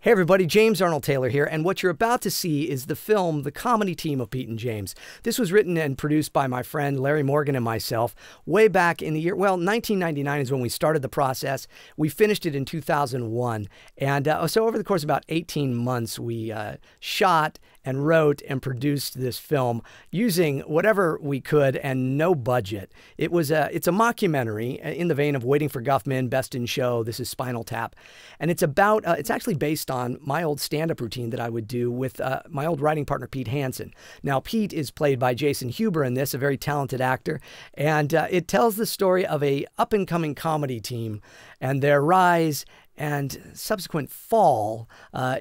Hey everybody, James Arnold Taylor here, and what you're about to see is the film, The Comedy Team of Pete and James. This was written and produced by my friend Larry Morgan and myself way back in the year, well, 1999 is when we started the process. We finished it in 2001, and so over the course of about 18 months, we shot and wrote and produced this film using whatever we could and no budget. It's a mockumentary in the vein of Waiting for Guffman, Best in Show, This is Spinal Tap, and it's about, it's actually based on my old stand-up routine that I would do with my old writing partner, Pete Hansen. Now, Pete is played by Jason Huber in this, a very talented actor, and it tells the story of a up-and-coming comedy team and their rise and subsequent fall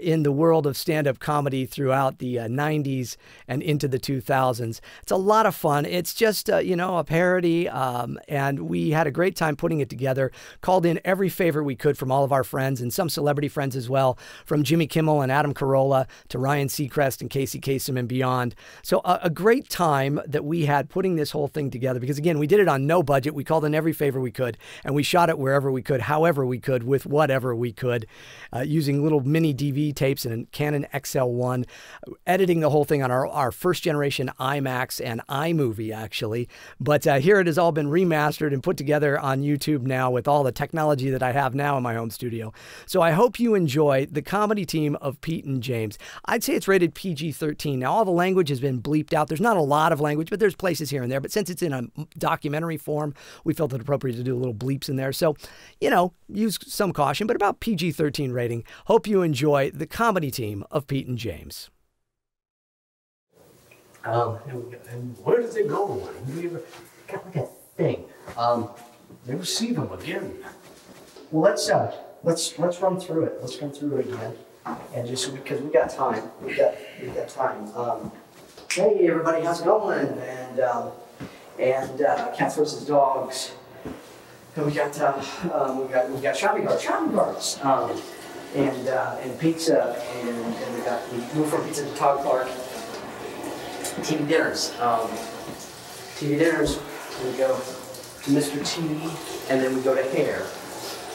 in the world of stand-up comedy throughout the 90s and into the 2000s. It's a lot of fun. It's just, you know, a parody, and we had a great time putting it together, called in every favor we could from all of our friends and some celebrity friends as well, from Jimmy Kimmel and Adam Carolla to Ryan Seacrest and Kasem and beyond. So a great time that we had putting this whole thing together, because again, we did it on no budget. We called in every favor we could, and we shot it wherever we could, however we could, with whatever we could, using little mini DV tapes and a Canon XL-1, editing the whole thing on our first generation iMacs and iMovie, actually. But here it has all been remastered and put together on YouTube now with all the technology that I have now in my home studio. So I hope you enjoy The Comedy Team of Pete and James. I'd say it's rated PG-13. Now, all the language has been bleeped out. There's not a lot of language, but there's places here and there. But since it's in a documentary form, we felt it appropriate to do a little bleeps in there. So, you know, use some caution, but about PG-13 rating. Hope you enjoy The Comedy Team of Pete and James. And where did they go? You ever got like a thing? Never see them again. Well, let's run through it. Let's run through it again, and just because we got time, we got time. Hey everybody, how's it going? And cats versus dogs. And we got shopping carts, and pizza, and we got the move from pizza to Todd Clark. TV dinners. TV dinners. We go to Mr. T, and then we go to hair.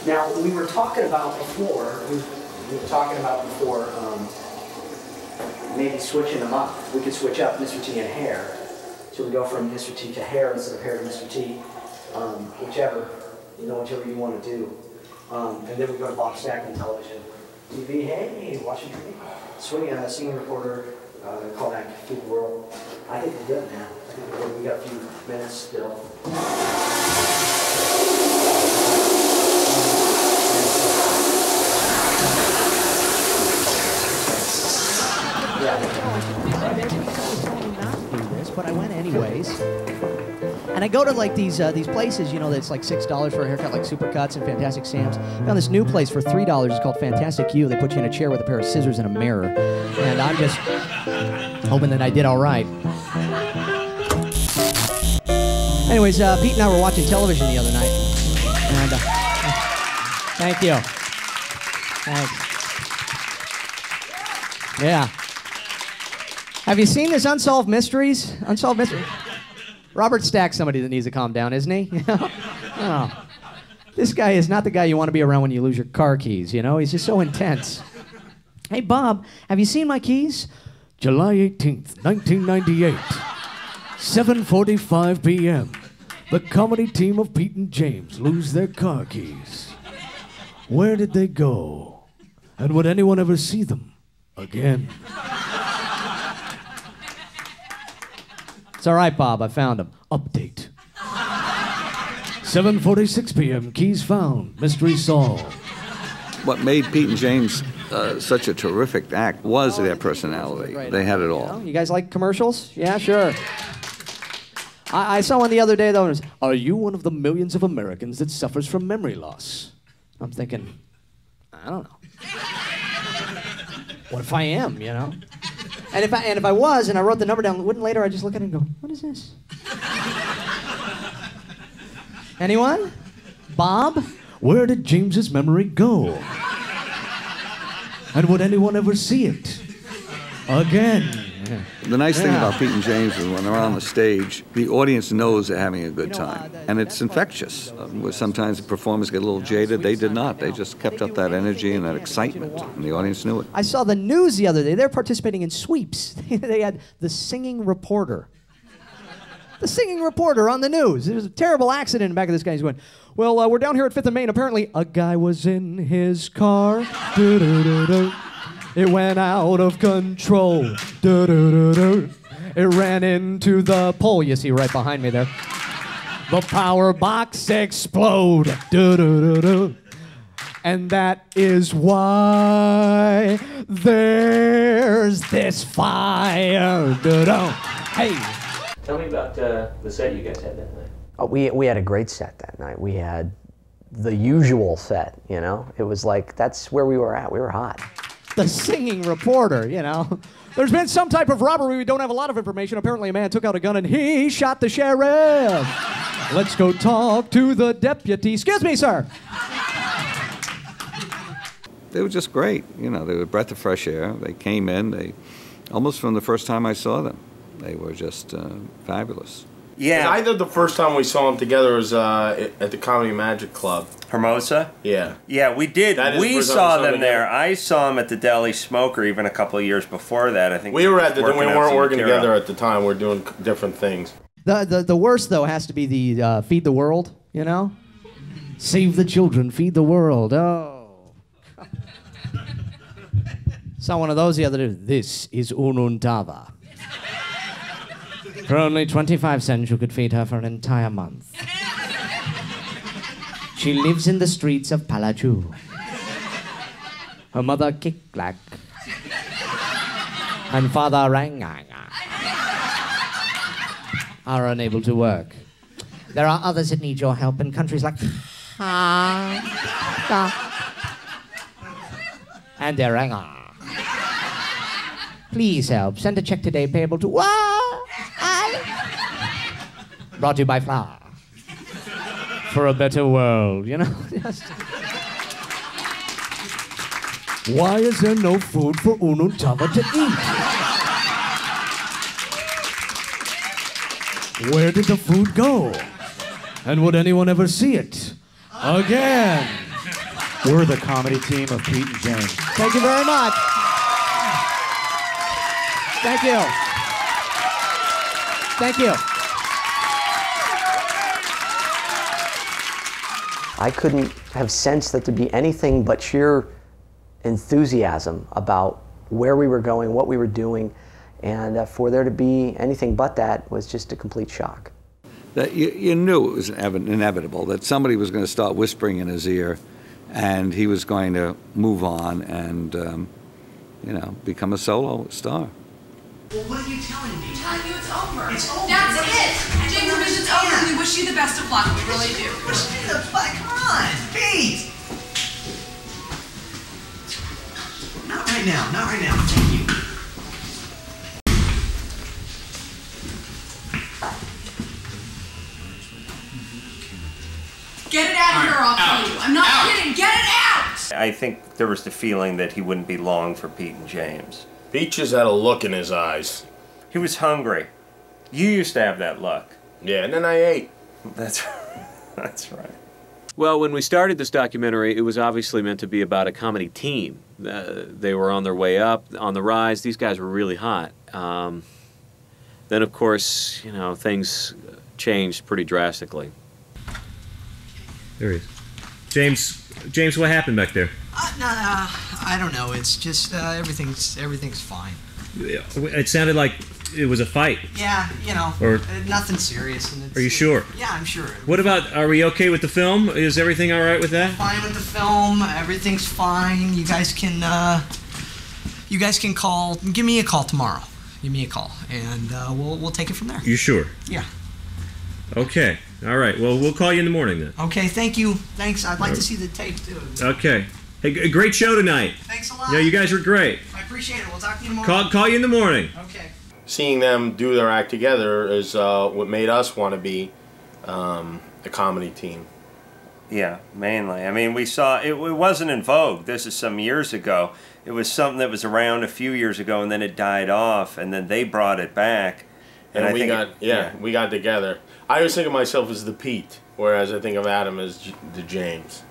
Now we were talking about before. Maybe switching them up. We could switch up Mr. T and hair. So we go from Mr. T to hair instead of hair to Mr. T. Whichever you want to do. And then we go to box stacking television. TV, hey, watching TV. Swinging a singing recorder, call that Feed the World. I think we're good, man. I think we're good. We got a few minutes still. But I went anyways. And I go to like these places, you know, that's like $6 for a haircut, like Supercuts and Fantastic Sam's. I found this new place for $3. It's called Fantastic You. They put you in a chair with a pair of scissors and a mirror. And I'm just hoping that I did all right. Anyways, Pete and I were watching television the other night. And thank you. Thanks. Yeah. Have you seen this Unsolved Mysteries? Unsolved Mysteries? Robert Stack's somebody that needs to calm down, isn't he? Oh. This guy is not the guy you want to be around when you lose your car keys, you know? He's just so intense. Hey, Bob, have you seen my keys? July 18th, 1998, 7:45 p.m. The Comedy Team of Pete and James lose their car keys. Where did they go? And would anyone ever see them again? It's all right, Bob. I found him. Update. 7:46 p.m. Keys found. Mystery solved. What made Pete and James such a terrific act was their personality. They had it all. You guys like commercials? Yeah, sure. I saw one the other day, though. It was, are you one of the millions of Americans that suffers from memory loss? I'm thinking, I don't know. What if I am, you know? And if I was, and I wrote the number down, wouldn't later I just look at it and go, what is this? Anyone? Bob? Where did James's memory go? And would anyone ever see it again? Yeah. The nice thing about Pete and James is when they're on the stage, the audience knows they're having a good time. And it's infectious. Where sometimes the performers get a little jaded. They did not. They just kept up that energy and that excitement, and the audience knew it. I saw the news the other day. They're participating in sweeps. They had the singing reporter. The singing reporter on the news. There was a terrible accident in the back of this guy. He's going, well, we're down here at 5th and Main. Apparently, a guy was in his car. It went out of control. It ran into the pole. You see right behind me there. The power box explode. And that is why there's this fire. Hey. Tell me about the set you guys had that night. Oh, we had a great set that night. We had the usual set, you know? It was like, that's where we were at. We were hot. The singing reporter, you know. There's been some type of robbery. We don't have a lot of information. Apparently a man took out a gun and he shot the sheriff. Let's go talk to the deputy. Excuse me, sir. They were just great. You know, they were a breath of fresh air. They came in, almost from the first time I saw them, they were just fabulous. Yeah. Either the first time we saw them together was at the Comedy Magic Club. Hermosa? Yeah. Yeah, we did. We saw them there. I saw them at the Deli Smoker even a couple of years before that. I think we were we weren't working together at the time. We were doing different things. The worst, though, has to be the Feed the World, you know? Save the children, feed the world. Oh. Saw one of those the other day. This is Ununtava. For only 25 cents, you could feed her for an entire month. She lives in the streets of Palaju. Her mother Kick-Clack. And father Ranganga are unable to work. There are others that need your help in countries like and Eranga. Please help. Send a check today payable to brought to you by Flour. For a better world, you know? Why is there no food for Ununtava to eat? Where did the food go? And would anyone ever see it again? We're the comedy team of Pete and James. Thank you very much. Thank you. Thank you. I couldn't have sensed that to be anything but sheer enthusiasm about where we were going, what we were doing, and for there to be anything but that was just a complete shock. That you knew it was inevitable, that somebody was going to start whispering in his ear, and he was going to move on and, you know, become a solo star. Well, what are you telling me? I'm telling you it's over. It's over. That's it. James' revision's over. We wish you the best of luck. We really do. Wish me the fuck. Come on, Pete. Not right now. Not right now. Thank you. Get it out of here, I'll tell you. I'm not kidding. Get it out! I think there was the feeling that he wouldn't be long for Pete and James. Pete just had a look in his eyes. He was hungry. You used to have that look. Yeah, and then I ate. That's right. Well, when we started this documentary, it was obviously meant to be about a comedy team. They were on their way up, on the rise. These guys were really hot. Then, of course, you know, things changed pretty drastically. There he is. James, what happened back there? No, I don't know. It's just everything's fine. It sounded like it was a fight. Yeah, you know, or nothing serious. And are you sure? Yeah, I'm sure. What about, are we okay with the film? Is everything all right with that? Fine with the film. Everything's fine. You guys can call. Give me a call tomorrow. Give me a call, and we'll take it from there. You sure? Yeah. Okay. All right. Well, we'll call you in the morning then. Okay. Thank you. Thanks. I'd like to see the tape too. Okay. Hey, great show tonight. Thanks a lot. Yeah, you guys were great. I appreciate it. We'll talk to you tomorrow. Call you in the morning. Okay. Seeing them do their act together is what made us want to be a comedy team. Yeah, mainly. I mean, we saw, it wasn't in vogue. This is some years ago. It was something that was around a few years ago, and then it died off, and then they brought it back. And I we think got we got together. I always think of myself as the Pete, whereas I think of Adam as the James.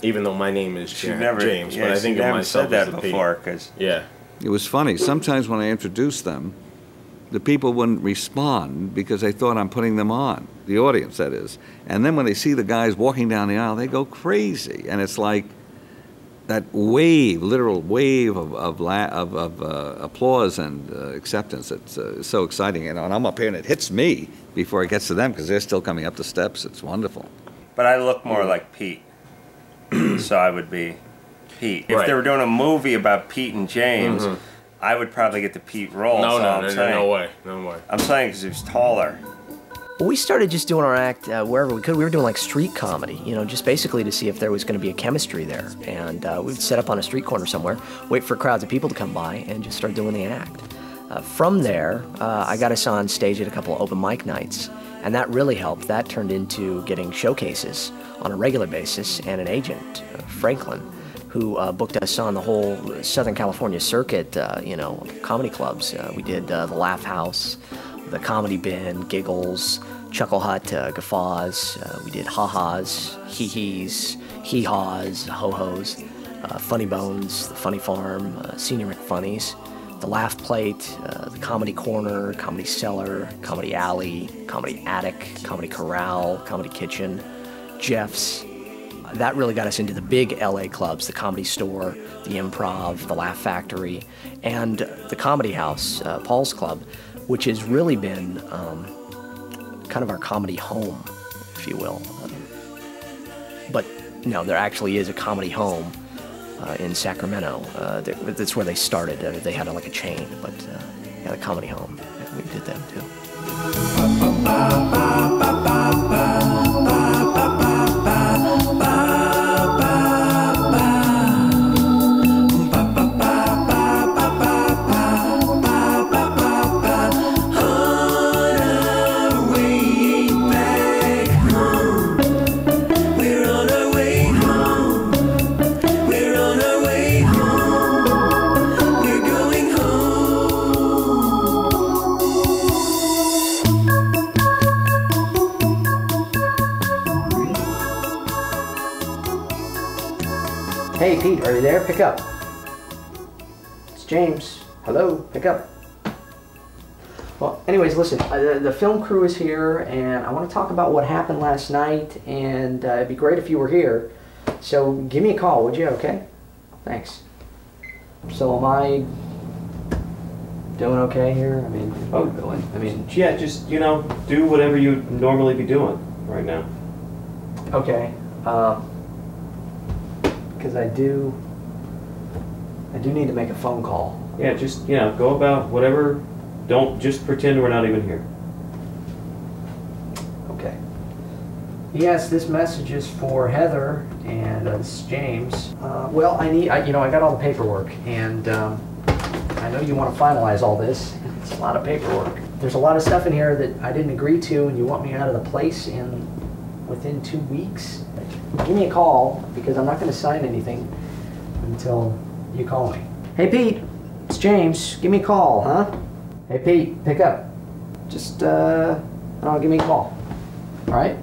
Even though my name is James, but I think of myself as the before, Pete. Yeah. It was funny. Sometimes when I introduced them, the people wouldn't respond because they thought I'm putting them on, the audience, that is. And then when they see the guys walking down the aisle, they go crazy. And it's like that wave, literal wave of applause and acceptance. It's so exciting. And I'm up here and it hits me before it gets to them because they're still coming up the steps. It's wonderful. But I look more like Pete. So I would be Pete. If they were doing a movie about Pete and James, I would probably get the Pete role. No way. I'm saying because he was taller. Well, we started just doing our act wherever we could. We were doing like street comedy, you know, just basically to see if there was going to be a chemistry there. And we'd set up on a street corner somewhere, wait for crowds of people to come by, and just start doing the act. From there, I got us on stage at a couple of open mic nights, and that really helped. That turned into getting showcases on a regular basis, and an agent, Franklin, who booked us on the whole Southern California circuit, you know, comedy clubs. We did the Laugh House, the Comedy Bin, Giggles, Chuckle Hut, Guffaws. We did Ha-Has, Hee-Hees, Hee-Haws, Ho-Hos, Funny Bones, the Funny Farm, Senior McFunnies, the Laugh Plate, the Comedy Corner, Comedy Cellar, Comedy Alley, Comedy Attic, Comedy Corral, Comedy Kitchen, Jeff's. That really got us into the big LA clubs, the Comedy Store, the Improv, the Laugh Factory, and the Comedy House, Paul's Club, which has really been kind of our comedy home, if you will. But no, there actually is a comedy home in Sacramento. That's where they started. They had like a chain, but yeah, the comedy home. Yeah, we did them too. Hey, Pete, are you there? Pick up. It's James. Hello, pick up. Well, anyways, listen, the film crew is here, and I want to talk about what happened last night, and it'd be great if you were here. So give me a call, would you, okay? Thanks. So am I doing okay here? I mean, yeah, just, you know, do whatever you'd normally be doing right now. Okay. Because I do need to make a phone call. Yeah, just, you know, go about whatever. Don't just pretend we're not even here. Okay. Yes, this message is for Heather, and this is James. Well, I got all the paperwork, and I know you want to finalize all this. It's a lot of paperwork. There's a lot of stuff in here that I didn't agree to, and you want me out of the place within 2 weeks. Give me a call, because I'm not going to sign anything until you call me. Hey, Pete, it's James. Give me a call, huh? Hey, Pete, pick up. Just, give me a call. All right?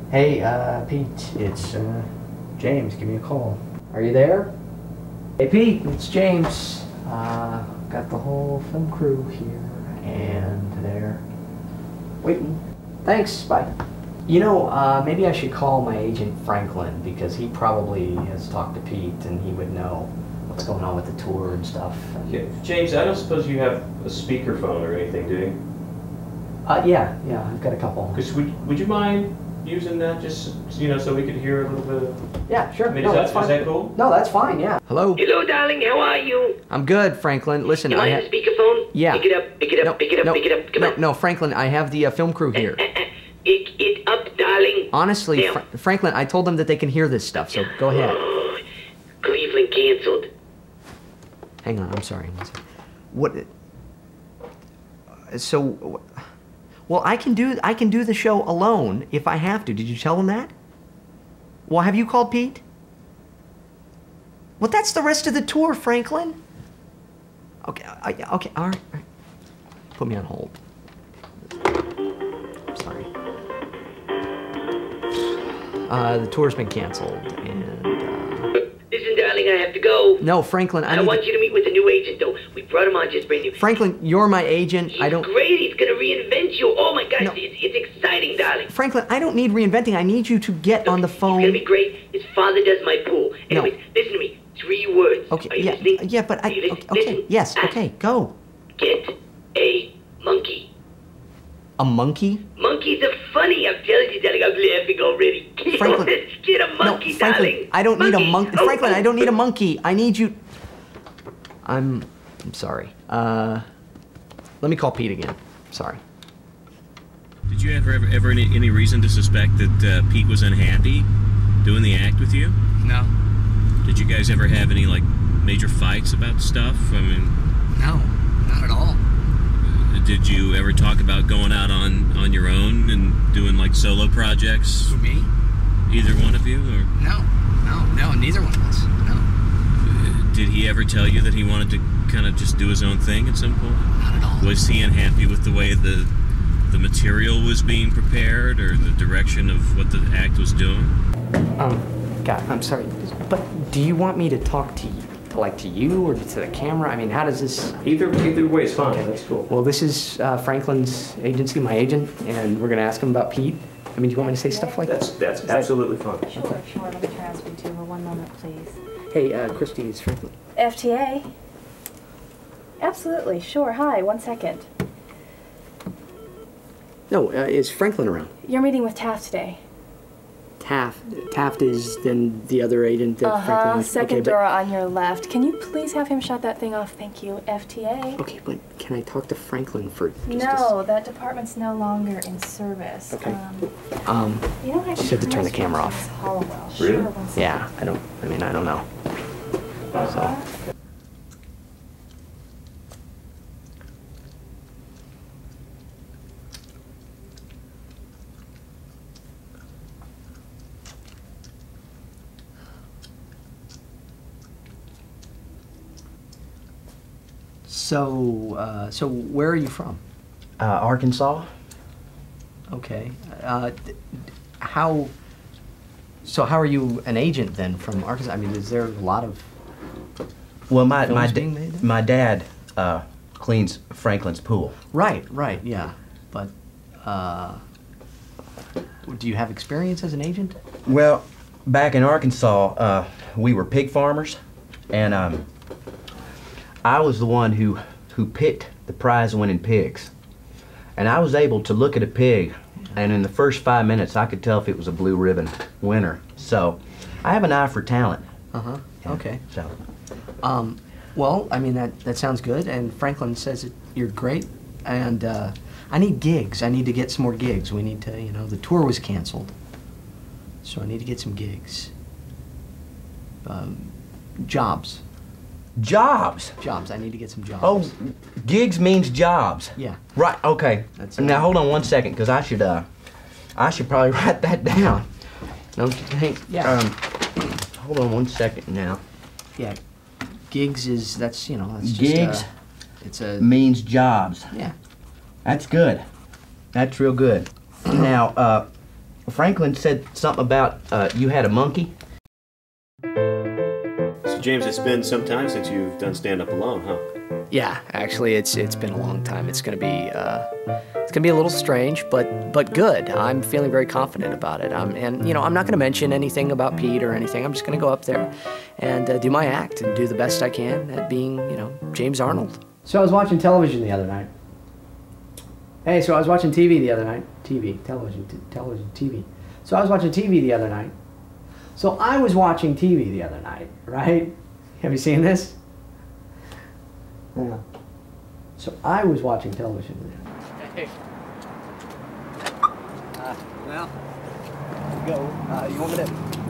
Hey, Pete, it's James. Give me a call. Are you there? Hey, Pete, it's James. Got the whole film crew here, and they're waiting. Thanks, bye. You know, maybe I should call my agent Franklin, because he probably has talked to Pete, and he would know what's going on with the tour and stuff. Yeah. James, I don't suppose you have a speakerphone or anything, do you? Yeah, I've got a couple. Would you mind using that, just, you know, so we could hear a little bit of... Yeah, sure. I mean, no, is that cool? No, that's fine, yeah. Hello? Hello, darling, how are you? I'm good, Franklin. Listen, you I have... speakerphone? Yeah. Pick it up, pick it up, pick it up, pick it up, come on. No, Franklin, I have the film crew here. Pick it up, darling. Honestly, Franklin, I told them that they can hear this stuff, so go ahead. Oh, Cleveland canceled. Hang on, I'm sorry. What? So, well, I can do the show alone if I have to. Did you tell them that? Well, have you called Pete? Well, that's the rest of the tour, Franklin. Okay, okay, all right. Put me on hold. I'm sorry. The tour's been canceled, and Listen, darling, I have to go. No, Franklin, I want you to meet with the new agent, though. We brought him on just brand new. Franklin, you're my agent. He's great. He's gonna reinvent you. Oh my God, it's exciting, darling. Franklin, I don't need reinventing. I need you to get on the phone. It's gonna be great. His father does my pool. Anyways, listen to me. 3 words. Okay, Are you listening? Yeah, but okay, yes, okay, go. Get a monkey. A monkey? Monkeys are funny. I'm telling you, darling. I'm laughing already. Franklin, get a monkey, no, Franklin, darling. I don't need a monkey. Oh, Franklin, I don't need a monkey. I need you. I'm sorry. Let me call Pete again. Sorry. Did you ever any reason to suspect that Pete was unhappy doing the act with you? No. Did you guys ever have any like major fights about stuff? I mean, No, not at all. Did you ever talk about going out on your own and doing like solo projects? Who, me? Either one of you, or No, neither one of us. No. Did he ever tell you that he wanted to kind of just do his own thing at some point? Not at all. Was he unhappy with the way the material was being prepared, or the direction of what the act was doing? God, I'm sorry, but do you want me to talk to you? Like to you or to the camera? I mean, how does this... Either way is fine. Okay, that's cool. Well, this is Franklin's agency, my agent, and we're going to ask him about Pete. I mean, do you want me to say stuff like that? That's absolutely fine. Sure. Let me transfer you to her. 1 moment, please. Hey, Christy, is Franklin... FTA? Absolutely, sure. Hi, 1 second. No, is Franklin around? You're meeting with Taft today. Taft is then the other agent that Franklin was... Second okay, door on your left. Can you please have him shut that thing off? Thank you. FTA. Okay, but can I talk to Franklin for just No, that department's no longer in service. Okay. You don't have she said to turn the camera off. Hollowell. Really? Sure, 1 second. Yeah, I don't know. So... So where are you from? Arkansas. Okay. How are you an agent then from Arkansas? I mean, is there a lot of Well, films being made there? my dad cleans Franklin's pool. Right, yeah. But do you have experience as an agent? Well, back in Arkansas, we were pig farmers, and I was the one who picked the prize-winning pigs. And I was able to look at a pig, and in the first 5 minutes, I could tell if it was a blue ribbon winner. So, I have an eye for talent. Uh-huh, Yeah, okay. So, Well, I mean, that sounds good, and Franklin says that you're great, and I need gigs. I need to get some more gigs. We need to, the tour was canceled, so I need to get some gigs. Jobs. Jobs? Jobs. I need to get some jobs. Oh, gigs means jobs. Yeah. Right, okay. That's now, hold on 1 second, because I should probably write that down. Don't you think? Yeah. Hold on 1 second now. Yeah. Gigs is, that's Gigs just it's a... means jobs. Yeah. That's good. That's real good. Now, Franklin said something about you had a monkey? So, James, it's been some time since you've done stand-up alone, huh? Yeah, actually, it's been a long time. It's gonna be a little strange, but good. I'm feeling very confident about it. And I'm not gonna mention anything about Pete or anything. I'm just gonna go up there and do my act and do the best I can at being, James Arnold. So I was watching television the other night. Hey, so I was watching TV the other night. TV. So I was watching TV the other night. So I was watching TV the other night, right? Have you seen this? Yeah. So I was watching television. Hey. Well, go. You want me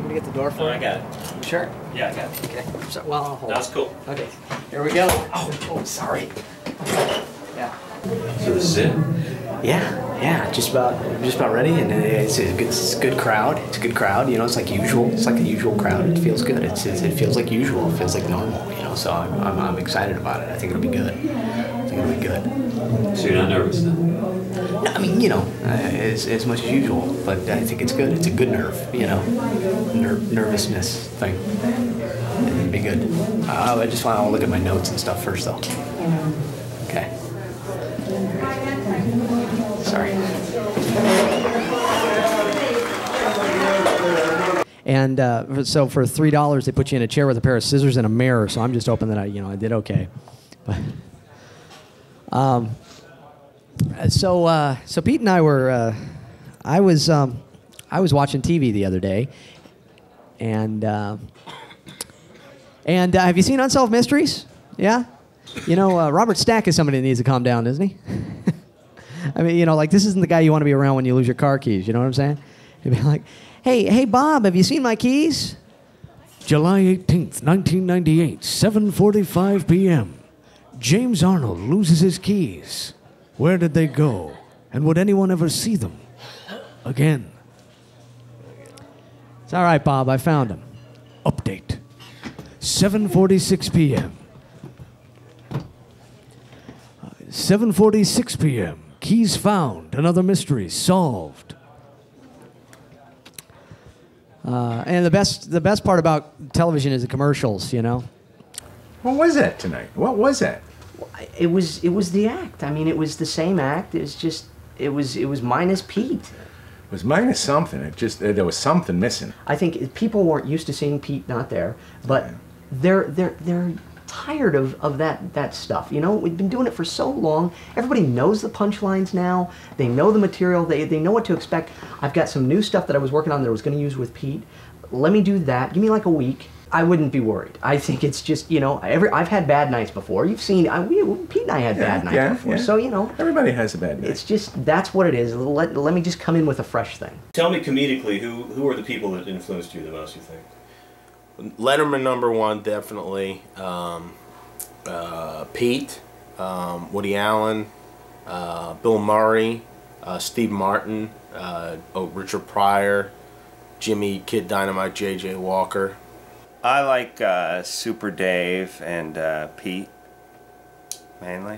to get the door for you? I got it. You sure? Yeah, I got it. Okay. So, well, I'll hold. That's cool. Okay. Here we go. Oh, sorry. Yeah. So this is it? Yeah, just about ready, and it's a good crowd. It's a good crowd, you know. It's like usual. It's like a usual crowd. It feels good. It feels like usual. It feels like normal, you know. So I'm excited about it. I think it'll be good. So you're not nervous then? No, I mean, you know, as much as usual, but I think it's good. It's a good nerve, you know, nervousness thing. It'll be good. I just want to look at my notes and stuff first, though. Okay. Sorry. And so for $3, they put you in a chair with a pair of scissors and a mirror. So I'm just hoping that I did okay. But, so Pete and I were, I was watching TV the other day, and have you seen Unsolved Mysteries? Yeah, you know Robert Stack is somebody that needs to calm down, isn't he? I mean, you know, like this isn't the guy you want to be around when you lose your car keys. You know what I'm saying? He'd be like, hey Bob, have you seen my keys? July 18th, 1998, 7:45 p.m. James Arnold loses his keys. Where did they go? And would anyone ever see them again? It's all right, Bob. I found them. Update. 7:46 p.m. 7:46 p.m. Keys found. Another mystery solved. And the best part about television is the commercials. You know. What was that tonight? What was that? It was the act. I mean, it was the same act. It was just it was minus Pete. It was minus something. It just there was something missing. I think people weren't used to seeing Pete not there, but they're tired of that stuff. You know, we've been doing it for so long. Everybody knows the punchlines now. They know the material. They know what to expect. I've got some new stuff that I was working on that I was going to use with Pete. Let me do that. Give me like a week. I wouldn't be worried. I think it's just, you know, I've had bad nights before. You've seen, Pete and I had bad nights before. Yeah. So, you know. Everybody has a bad night. It's just, that's what it is. Let me just come in with a fresh thing. Tell me comedically, who are the people that influenced you the most, you think? Letterman -- 1, definitely. Pete, Woody Allen, Bill Murray, Steve Martin, Richard Pryor, Jimmy Kid Dynamite, J.J. Walker. I like Super Dave and Pete, mainly.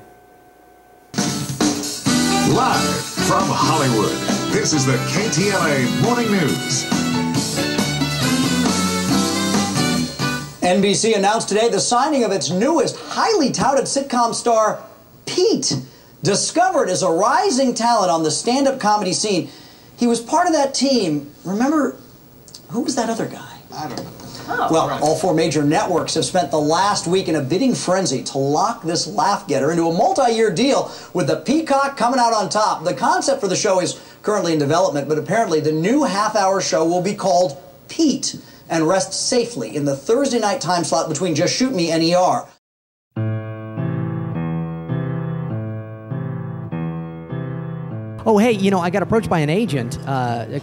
Live from Hollywood, this is the KTLA Morning News. NBC announced today the signing of its newest, highly touted sitcom star, Pete. Discovered as a rising talent on the stand-up comedy scene, he was part of that team. Remember, who was that other guy? I don't know. Oh, well, right. All 4 major networks have spent the last week in a bidding frenzy to lock this laugh-getter into a multi-year deal, with the Peacock coming out on top. The concept for the show is currently in development, but apparently the new half-hour show will be called Pete and rest safely in the Thursday night time slot between Just Shoot Me and ER. Oh, hey, you know, I got approached by an agent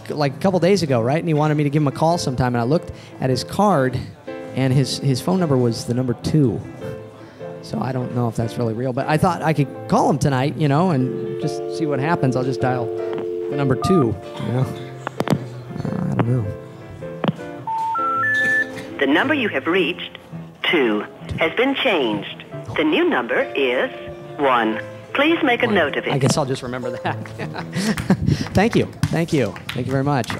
like a couple days ago, right? And he wanted me to give him a call sometime, and I looked at his card, and his phone number was the number 2. So I don't know if that's really real, but I thought I could call him tonight, you know, and just see what happens. I'll just dial the number 2, you know. I don't know. The number you have reached, 2, has been changed. The new number is 1. Please make a note of it. I guess I'll just remember that. Thank you. Thank you. Thank you very much.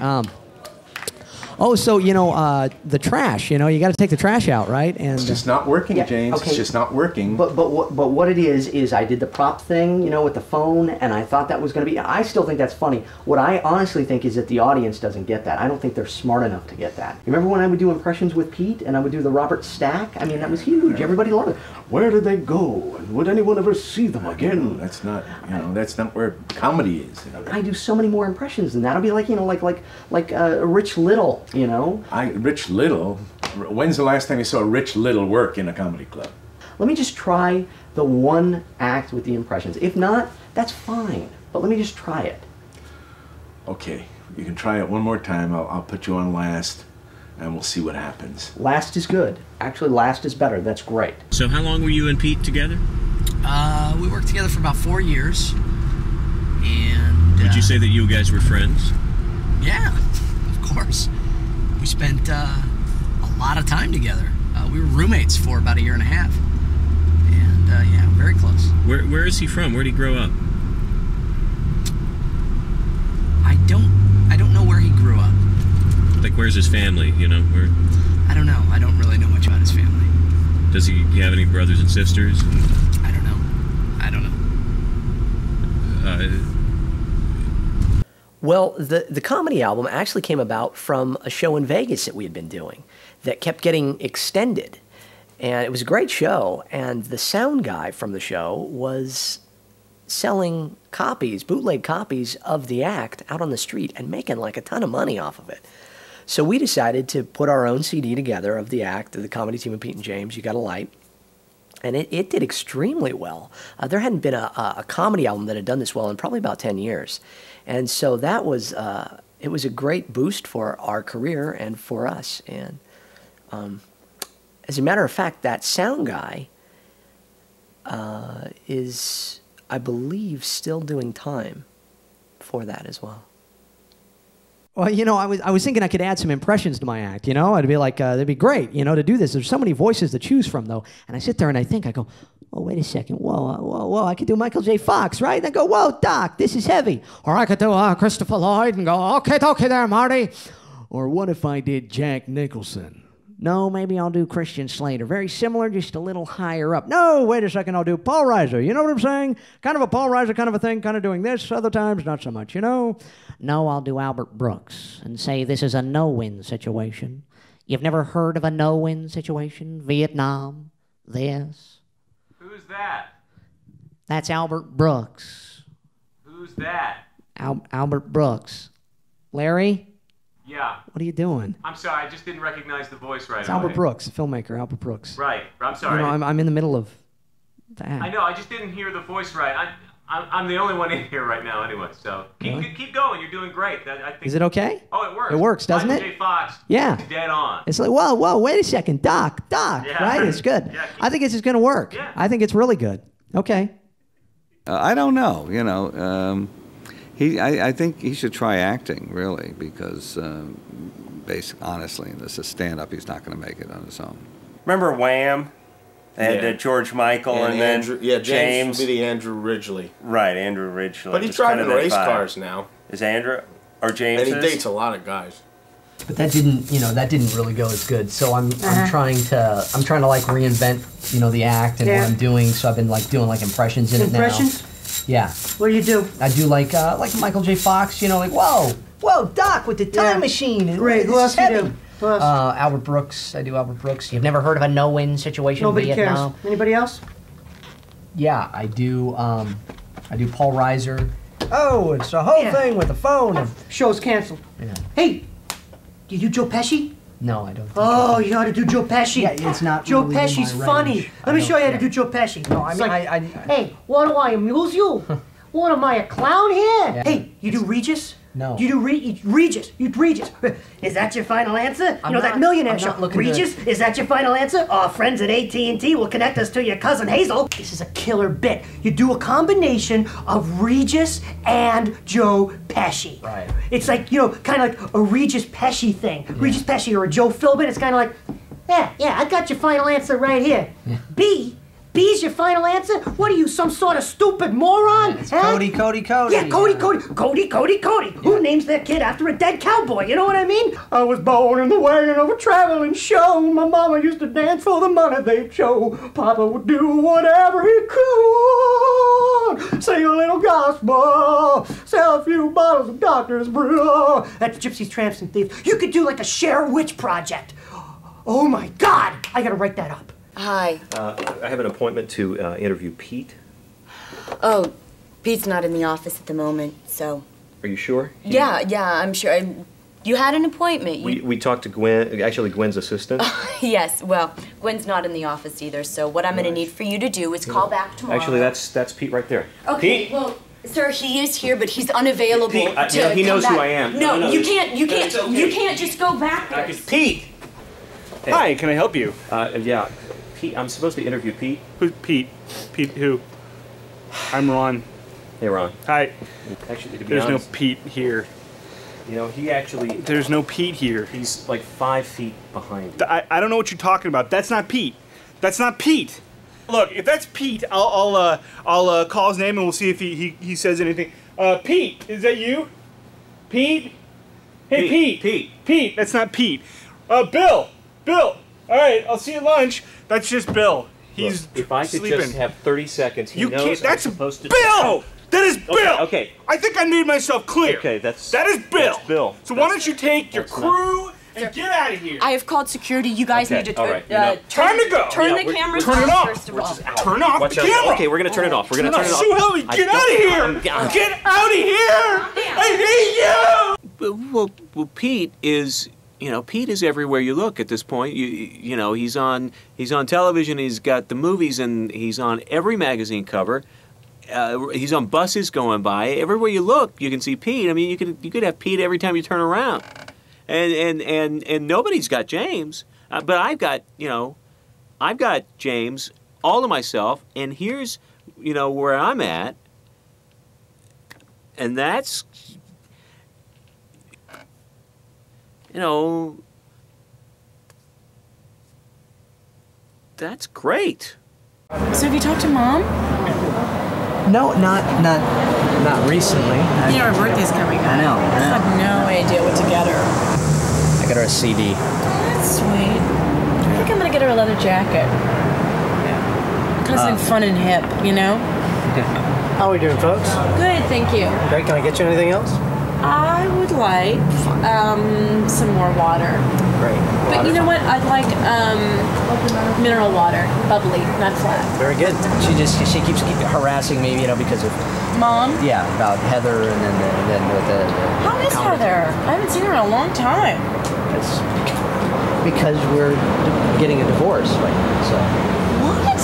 Oh, so, you know, the trash, you know, you got to take the trash out, right? And it's just not working, yeah, James. Okay. It's just not working. But what it is I did the prop thing, you know, with the phone, and I thought that was going to be, I still think that's funny. What I honestly think is that the audience doesn't get that. I don't think they're smart enough to get that. You remember when I would do impressions with Pete, and I would do the Robert Stack? I mean, that was huge. Everybody loved it. Where did they go? And would anyone ever see them again? That's not, you know, that's not where comedy is. You know? I do so many more impressions than that. I'll be like, you know, like Rich Little, you know? Rich Little? When's the last time you saw Rich Little work in a comedy club? Let me just try the one act with the impressions. If not, that's fine. But let me just try it. Okay, you can try it one more time. I'll put you on last, and we'll see what happens. Last is good. Actually, last is better. That's great. So how long were you and Pete together? We worked together for about 4 years. And Would you say that you guys were friends? yeah, of course. We spent a lot of time together. We were roommates for about 1.5 years. And yeah, very close. Where is he from? Where did he grow up? I don't know where he grew up. Like, where's his family, you know? Where? I don't know. I don't really know much about his family. Does he have any brothers and sisters? I don't know. Well, the comedy album actually came about from a show in Vegas that we had been doing that kept getting extended. And it was a great show, and the sound guy from the show was selling copies, bootleg copies of the act out on the street and making like a ton of money off of it. So we decided to put our own CD together of the act, of the comedy team of Pete and James, You Got a Light. And it did extremely well. There hadn't been a comedy album that had done this well in probably about 10 years. And so that was, it was a great boost for our career and for us. And as a matter of fact, that sound guy is, I believe, still doing time for that as well. Well, you know, I was thinking I could add some impressions to my act, you know? I'd be like, that'd be great, you know, to do this. There's so many voices to choose from, though. And I sit there and I think, I go, oh, wait a second. Whoa, I could do Michael J. Fox, right? And I go, whoa, Doc, this is heavy. Or I could do Christopher Lloyd and go, okay there, Marty. Or what if I did Jack Nicholson? No, maybe I'll do Christian Slater. Very similar, just a little higher up. No, wait a second, I'll do Paul Reiser. You know what I'm saying? Kind of a Paul Reiser kind of a thing, kind of doing this. Other times, not so much, you know? No, I'll do Albert Brooks and say this is a no-win situation. You've never heard of a no-win situation? Vietnam, this. Who's that? That's Albert Brooks. Who's that? Albert Brooks. Larry? Yeah. What are you doing? I'm sorry, I just didn't recognize the voice right away. It's Albert Brooks, a filmmaker, Albert Brooks. Right, I'm sorry. You know, I'm in the middle of that. I know, I just didn't hear the voice right. I'm the only one in here right now anyway, so keep going, you're doing great. I think. Is it okay? Oh, it works. It works, doesn't Michael it? J. Fox, yeah. Dead on. It's like, whoa, wait a second, Doc, yeah. right? It's good. Yeah, I think it's just going to work. Yeah. I think it's really good. Okay. I don't know, you know. I think he should try acting, really, because honestly, this is stand-up. He's not going to make it on his own. Remember Wham? And George Michael and then Andrew, James would be the Andrew Ridgeley. Right, Andrew Ridgeley. But he's driving race cars now. Is Andrew or James? And he dates a lot of guys. But that didn't really go as good. So I'm trying to like reinvent, you know, the act and what I'm doing. So I've been like doing like impressions in it now. Impressions? Yeah. What do you do? I do like Michael J. Fox, you know, like whoa, Doc with the time machine. Great. Who else do you do? Albert Brooks. I do Albert Brooks. You've never heard of a no-win situation in Vietnam? Cares. Anybody else? Yeah, I do Paul Reiser. Oh, it's a whole thing with the phone. And show's canceled. Yeah. Hey, do you do Joe Pesci? No, I don't. Oh, you ought to do Joe Pesci. Yeah, it's not. Joe really Pesci's in my funny. range. Let me show you how to do Joe Pesci. No, I mean, hey, what do I amuse you? What am I, a clown here? Yeah. Hey, you do Regis? No. You do Regis. You Regis. Is that your final answer? You know that millionaire show. Regis, is that your final answer? Our friends at AT&T will connect us to your cousin Hazel. This is a killer bit. You do a combination of Regis and Joe Pesci. Right. It's like, you know, kind of like a Regis Pesci thing. Yeah. Regis Pesci or a Joe Philbin. It's kind of like, yeah, I got your final answer right here. Yeah. B's your final answer? What are you, some sort of stupid moron? It's Cody. Yeah, Cody. Who names their kid after a dead cowboy? You know what I mean? I was born in the wagon of a traveling show. My mama used to dance for the money they'd show. Papa would do whatever he could. Sing a little gospel. Sell a few bottles of Doctor's Brew. That's Gypsies, Tramps, and Thieves. You could do like a Cher Witch project. Oh my God, I gotta write that up. Hi. I have an appointment to interview Pete. Oh, Pete's not in the office at the moment, so... Are you sure? Yeah, I'm sure. You had an appointment. We talked to Gwen, actually Gwen's assistant. Yes, well, Gwen's not in the office either, so what I'm going to need for you to do is call back tomorrow. Actually, that's Pete right there. Okay, Pete? well... Sir, he is here, but he's unavailable Pete, he knows who I am. No, you can't just go back there. Pete! Hey. Hi, can I help you? Yeah. Pete, I'm supposed to interview Pete. Who's Pete? Pete who? I'm Ron. Hey, Ron. Hi. Actually, to be There's honest, no Pete here. You know, he actually... There's no Pete here. He's like 5 feet behind you. I don't know what you're talking about. That's not Pete. That's not Pete. Look, if that's Pete, I'll call his name and we'll see if he says anything. Pete, is that you? Pete? Hey, Pete. That's not Pete. Bill. All right, I'll see you at lunch. That's just Bill. He's Look, if I could sleeping. just have 30 seconds, he You knows can't. That's I'm supposed to... Bill. That is Bill. Okay. I think I made myself clear. Okay, that is Bill. That's Bill. So why don't you take your crew and get out of here? I have called security. You guys need to all right. Time to go. Turn the cameras turn it off, off. first of all. Turn off Watch the out. camera. Okay, we're gonna turn it off. We're gonna turn it off. Sue Helmy, get out of here. Get out of here. I hate you. Well, Pete is, Pete is everywhere you look at this point. You know, he's on television. He's got the movies, and he's on every magazine cover. He's on buses going by. Everywhere you look, you can see Pete. I mean, you could have Pete every time you turn around, and nobody's got James. But I've got James all to myself. And here's, where I'm at, and that's, that's great. So have you talked to Mom? No, not recently. Her birthday's coming up. I know. I have no idea what to get her. I got her a CD. That's sweet. I think I'm gonna get her a leather jacket. Kind of something fun and hip, How are we doing, folks? Good, thank you. Great. Can I get you anything else? I would like some more water. Great. But you know what? I'd like mineral water, bubbly, not flat. Very good. She keeps harassing me, because of Mom? Yeah, about Heather and then with the How is Heather? I haven't seen her in a long time. It's because we're getting a divorce right now. So. What?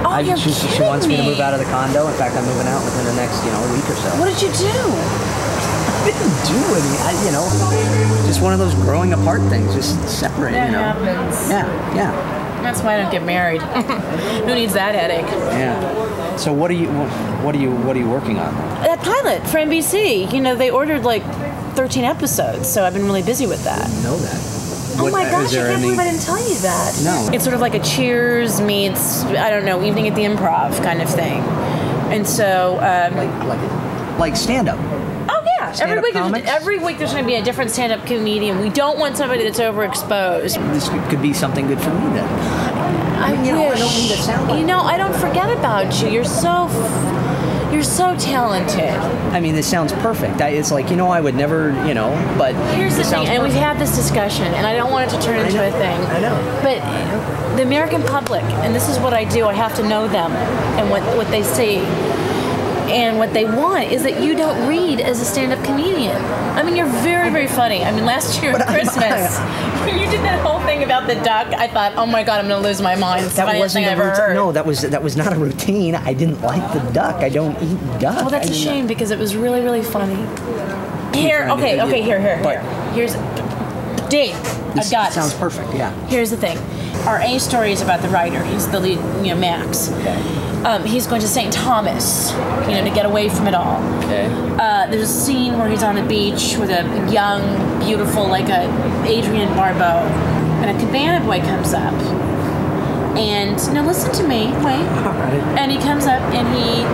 Oh, you're she kidding wants me to me. move out of the condo. In fact, I'm moving out within the next week or so. What did you do? I didn't do anything. Just one of those growing apart things, just separate. That happens. Yeah. That's why I don't get married. Who needs that headache? Yeah. So what are you working on? That pilot for NBC. They ordered like 13 episodes, so I've been really busy with that. I didn't know that. Oh my gosh, I can't believe I didn't tell you that. No. It's sort of like a Cheers meets, I don't know, Evening at the Improv kind of thing. And so... like stand-up? Oh, yeah. Every week there's going to be a different stand-up comedian. We don't want somebody that's overexposed. This could be something good for me then. I wish. I don't mean to sound like I don't forget about you. You're so talented. I mean, this sounds perfect. It's like, I would never, but... Here's the thing, and we've had this discussion, and I don't want it to turn into a thing. I know. But the American public, and this is what I do, I have to know them and what they see. And what they want is that you don't read as a stand-up comedian. I mean, you're very, very funny. I mean, last year at Christmas, when you did that whole thing about the duck, I thought, oh my God, I'm going to lose my mind. It's the funniest thing I've ever heard. No, that was not a routine. I didn't like the duck. I don't eat duck. Well, that's a shame because it was really, really funny. Here. Here's Dave. I've got it. Sounds perfect. Yeah. Here's the thing. Our A story is about the writer. He's the lead, Max. Okay. He's going to St. Thomas, to get away from it all. Okay. There's a scene where he's on the beach with a young, beautiful, like a Adrienne Barbeau, and a cabana boy comes up. And now listen to me, wait. All right. And he comes up and he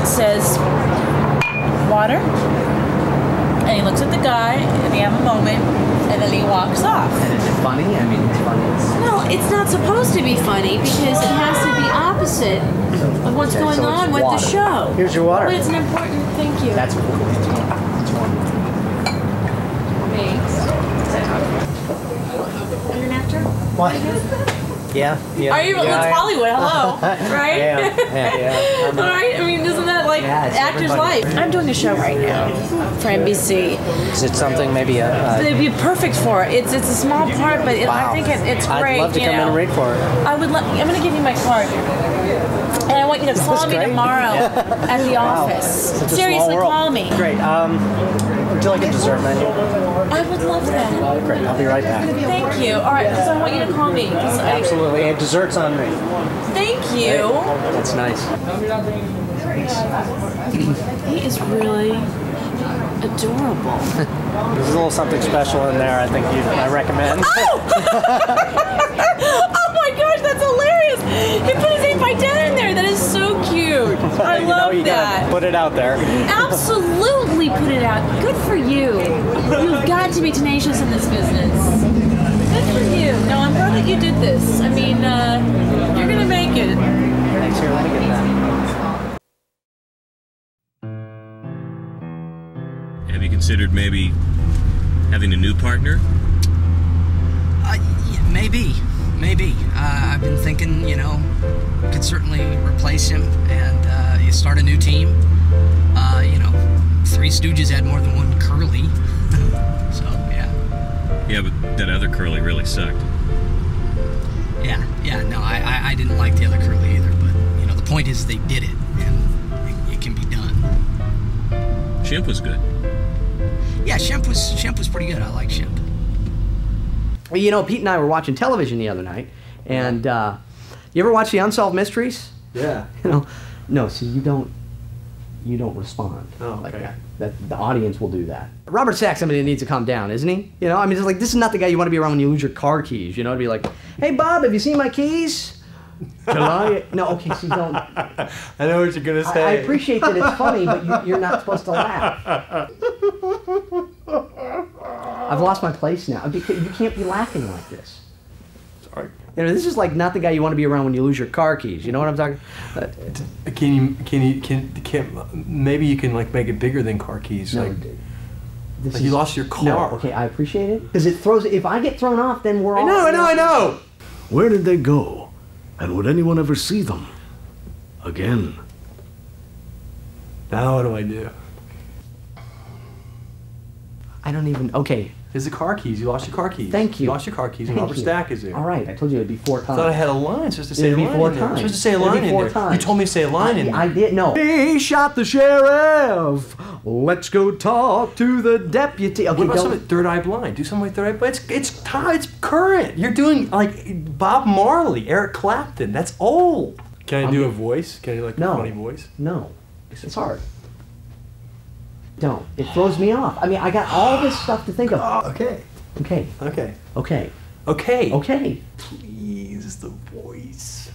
says, "Water." And he looks at the guy, and they have a moment, and then he walks off. And is it funny? I mean, it's funny. No, it's not supposed to be funny because it has to be opposite of what's going on with the show. Here's your water. But it's an important. Thank you. That's wonderful. Thanks. Are you an actor? What? Yeah. Are you? It's Hollywood. Hello. Right? Yeah. All right. I mean, isn't that like actor's life? I'm doing a show right now for NBC. Is it something maybe It'd be perfect for it. It's a small part, but I think it's great. I'd love to come in and read for it. I would. I'm going to give you my card, and I want you to call me tomorrow at the office. It's a Seriously, small world. call me. Great. Would you like a dessert menu? I would love that. Great, I'll be right back. Thank you. All right, because I want you to call me. Absolutely, and dessert's on me. Thank you. That's nice. He is really adorable. There's a little something special in there. I think I recommend. Oh my gosh, that's hilarious! He put his 8x10 in there. That is so cute. I love you that. Gotta put it out there. Absolutely put it out. Good for you. You've got to be tenacious in this business. Good for you. No, I'm glad that you did this. I mean, you're gonna make it. Thanks, here. Let me get that. Have you considered maybe having a new partner? Maybe. I've been thinking, could certainly replace him and you start a new team. Three Stooges had more than one Curly. So, yeah. Yeah, but that other Curly really sucked. Yeah, no, I didn't like the other Curly either, but, the point is they did it, and it can be done. Shemp was good. Yeah, Shemp was pretty good. I like Shemp. Well, Pete and I were watching television the other night, and you ever watch the Unsolved Mysteries? Yeah. No, see, you don't respond like that. The audience will do that. Robert Stack's somebody that needs to calm down, isn't he? It's like, this is not the guy you want to be around when you lose your car keys. To be like, hey, Bob, have you seen my keys? No, okay, so you don't. I know what you're gonna say. I appreciate that it's funny, but you're not supposed to laugh. I've lost my place now. You can't be laughing like this. Sorry. This is like not the guy you want to be around when you lose your car keys. You know what I'm talking? Maybe you can make it bigger than car keys. No, you lost your car. No, okay, I appreciate it because it throws. If I get thrown off, then we're all. I know. Where did they go? And would anyone ever see them again? Now what do I do? I don't even. Okay. There's the car keys. You lost your car keys. Thank you. You lost your car keys, and Robert Stack is there. All right, I told you it'd be 4 times. I thought I had a line. Supposed to say a line. It'd be 4 times. Supposed to say a line in there. Times. You told me to say a line in there. I did. No. He shot the sheriff. Let's go talk to the deputy. Okay, what about something Third Eye Blind? Do something like Third Eye Blind. It's current. You're doing like Bob Marley, Eric Clapton. That's old. Can I do a voice? Can I do a funny voice? No. It's hard. Don't. It throws me off. I mean, I got all this stuff to think of. Okay. Please, the voice.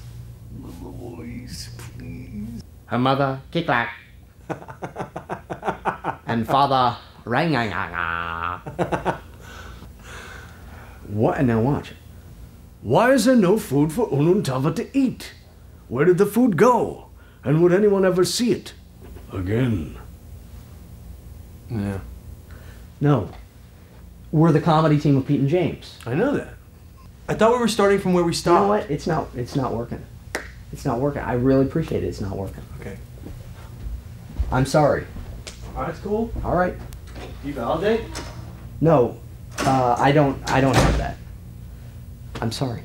The voice, please. Her mother, kick-clack. And father, rang. What? And now watch. Why is there no food for Ununtava to eat? Where did the food go? And would anyone ever see it again? Yeah. No. We're the comedy team of Pete and James. I know that. I thought we were starting from where we stopped. You know what? It's not working. It's not working. I really appreciate it. It's not working. Okay. I'm sorry. All right, it's cool. All right. You validate? No, I don't have that. I'm sorry.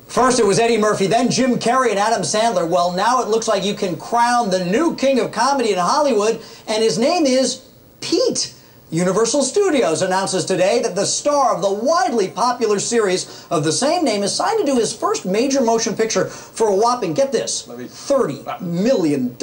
First it was Eddie Murphy, then Jim Carrey and Adam Sandler. Well, now it looks like you can crown the new king of comedy in Hollywood, and his name is Pete. Universal Studios announces today that the star of the widely popular series of the same name is signed to do his first major motion picture for a whopping, get this, $30 million,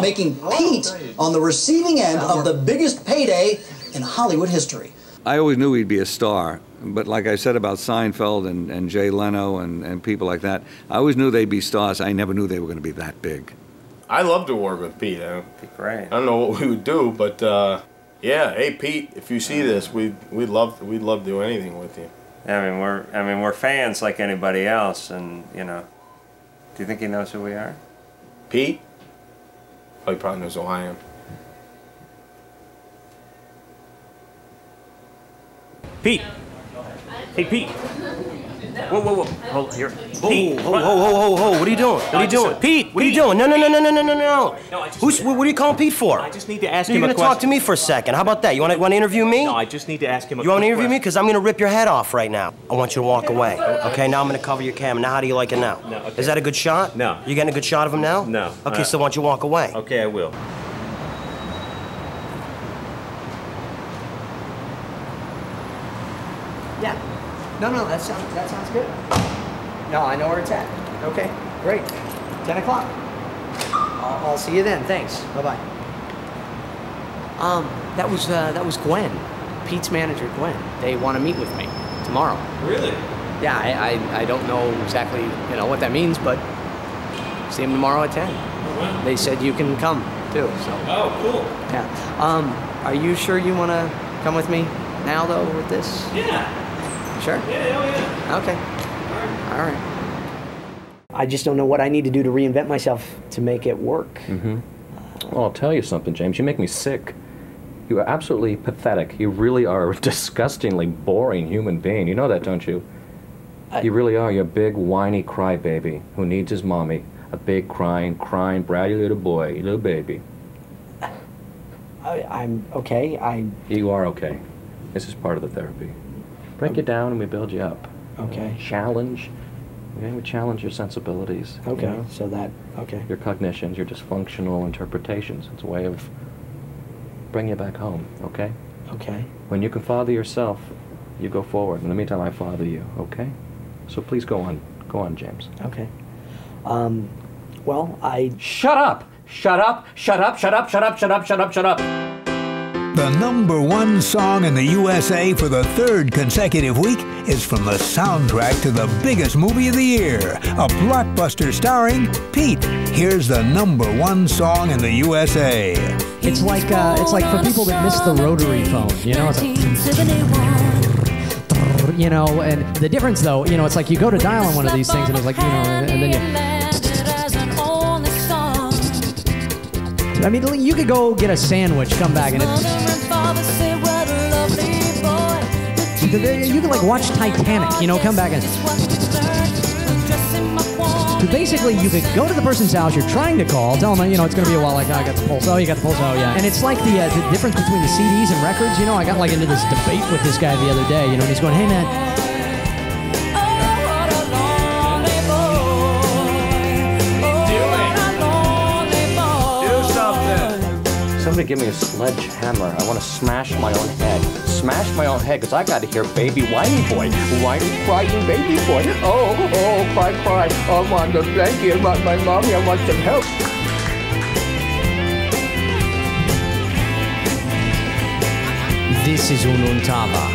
making Pete on the receiving end of the biggest payday in Hollywood history. I always knew he'd be a star, but like I said about Seinfeld and Jay Leno and people like that, I always knew they'd be stars. I never knew they were going to be that big. I love to work with Pete. It'd be great. I don't know what we would do, but yeah. Hey, Pete, if you see this, we'd love to do anything with you. I mean, we're fans like anybody else, and do you think he knows who we are? Pete? Oh, he probably knows who I am. Pete. Hey, Pete. Whoa. Hold here. Pete. Ho. What are you doing? What are you doing? Pete, what are you doing? No. What are you calling Pete for? I just need to ask him You're a going to question. talk to me for a second. How about that? You want to interview me? No, I just need to ask him a question. You want to interview me? Because I'm going to rip your head off right now. I want you to walk away. Okay, now I'm going to cover your camera. Now, how do you like it now? No, okay. Is that a good shot? No. You getting a good shot of him now? No. Okay, so why don't you walk away? Okay, I will. No, that sounds good. No, I know where it's at. Okay, great. 10 o'clock. I'll see you then. Thanks. Bye-bye. That was Gwen, Pete's manager, Gwen. They want to meet with me tomorrow. Really? Yeah, I don't know exactly, what that means, but see him tomorrow at 10. Oh, wow. They said you can come too. So. Oh, cool. Yeah. Are you sure you want to come with me now though with this? Yeah. Sure? Yeah. Okay. All right. I just don't know what I need to do to reinvent myself to make it work. Mm-hmm. Well, I'll tell you something, James. You make me sick. You are absolutely pathetic. You really are a disgustingly boring human being. You know that, don't you? You really are. You're a big, whiny crybaby who needs his mommy. A big, crying, bratty little boy, little baby. I'm okay. You are okay. This is part of the therapy. Break you down and we build you up. Okay. Challenge. We challenge your sensibilities. Okay. So that. Okay. Your cognitions, your dysfunctional interpretations. It's a way of bringing you back home. Okay. Okay. When you can father yourself, you go forward. In the meantime, I father you. Okay. So please go on. Go on, James. Okay. Well, Shut up! Shut up! Shut up! Shut up! Shut up! Shut up! Shut up! Shut up! The #1 song in the USA for the 3rd consecutive week is from the soundtrack to the biggest movie of the year, a blockbuster starring Pete. Here's the #1 song in the USA. It's like for people that miss the rotary phone, It's like, and the difference though, it's like you go to dial on one of these things and it's like, and then you. I mean, you could go get a sandwich, come back, and you could like watch Titanic, come back and. So basically, you could go to the person's house you're trying to call, tell them, it's going to be a while, like, I got the pulse, oh, you got the pulse, oh, yeah. And it's like the difference between the CDs and records, I got like into this debate with this guy the other day, and he's going, hey, man. Somebody give me a sledgehammer. I want to smash my own head. Smash my own head, because I got to hear baby whiny boy. Whiny, crying baby boy. Oh, cry. Oh, I want the blanket. I want my mommy. I want some help. This is Ununtava.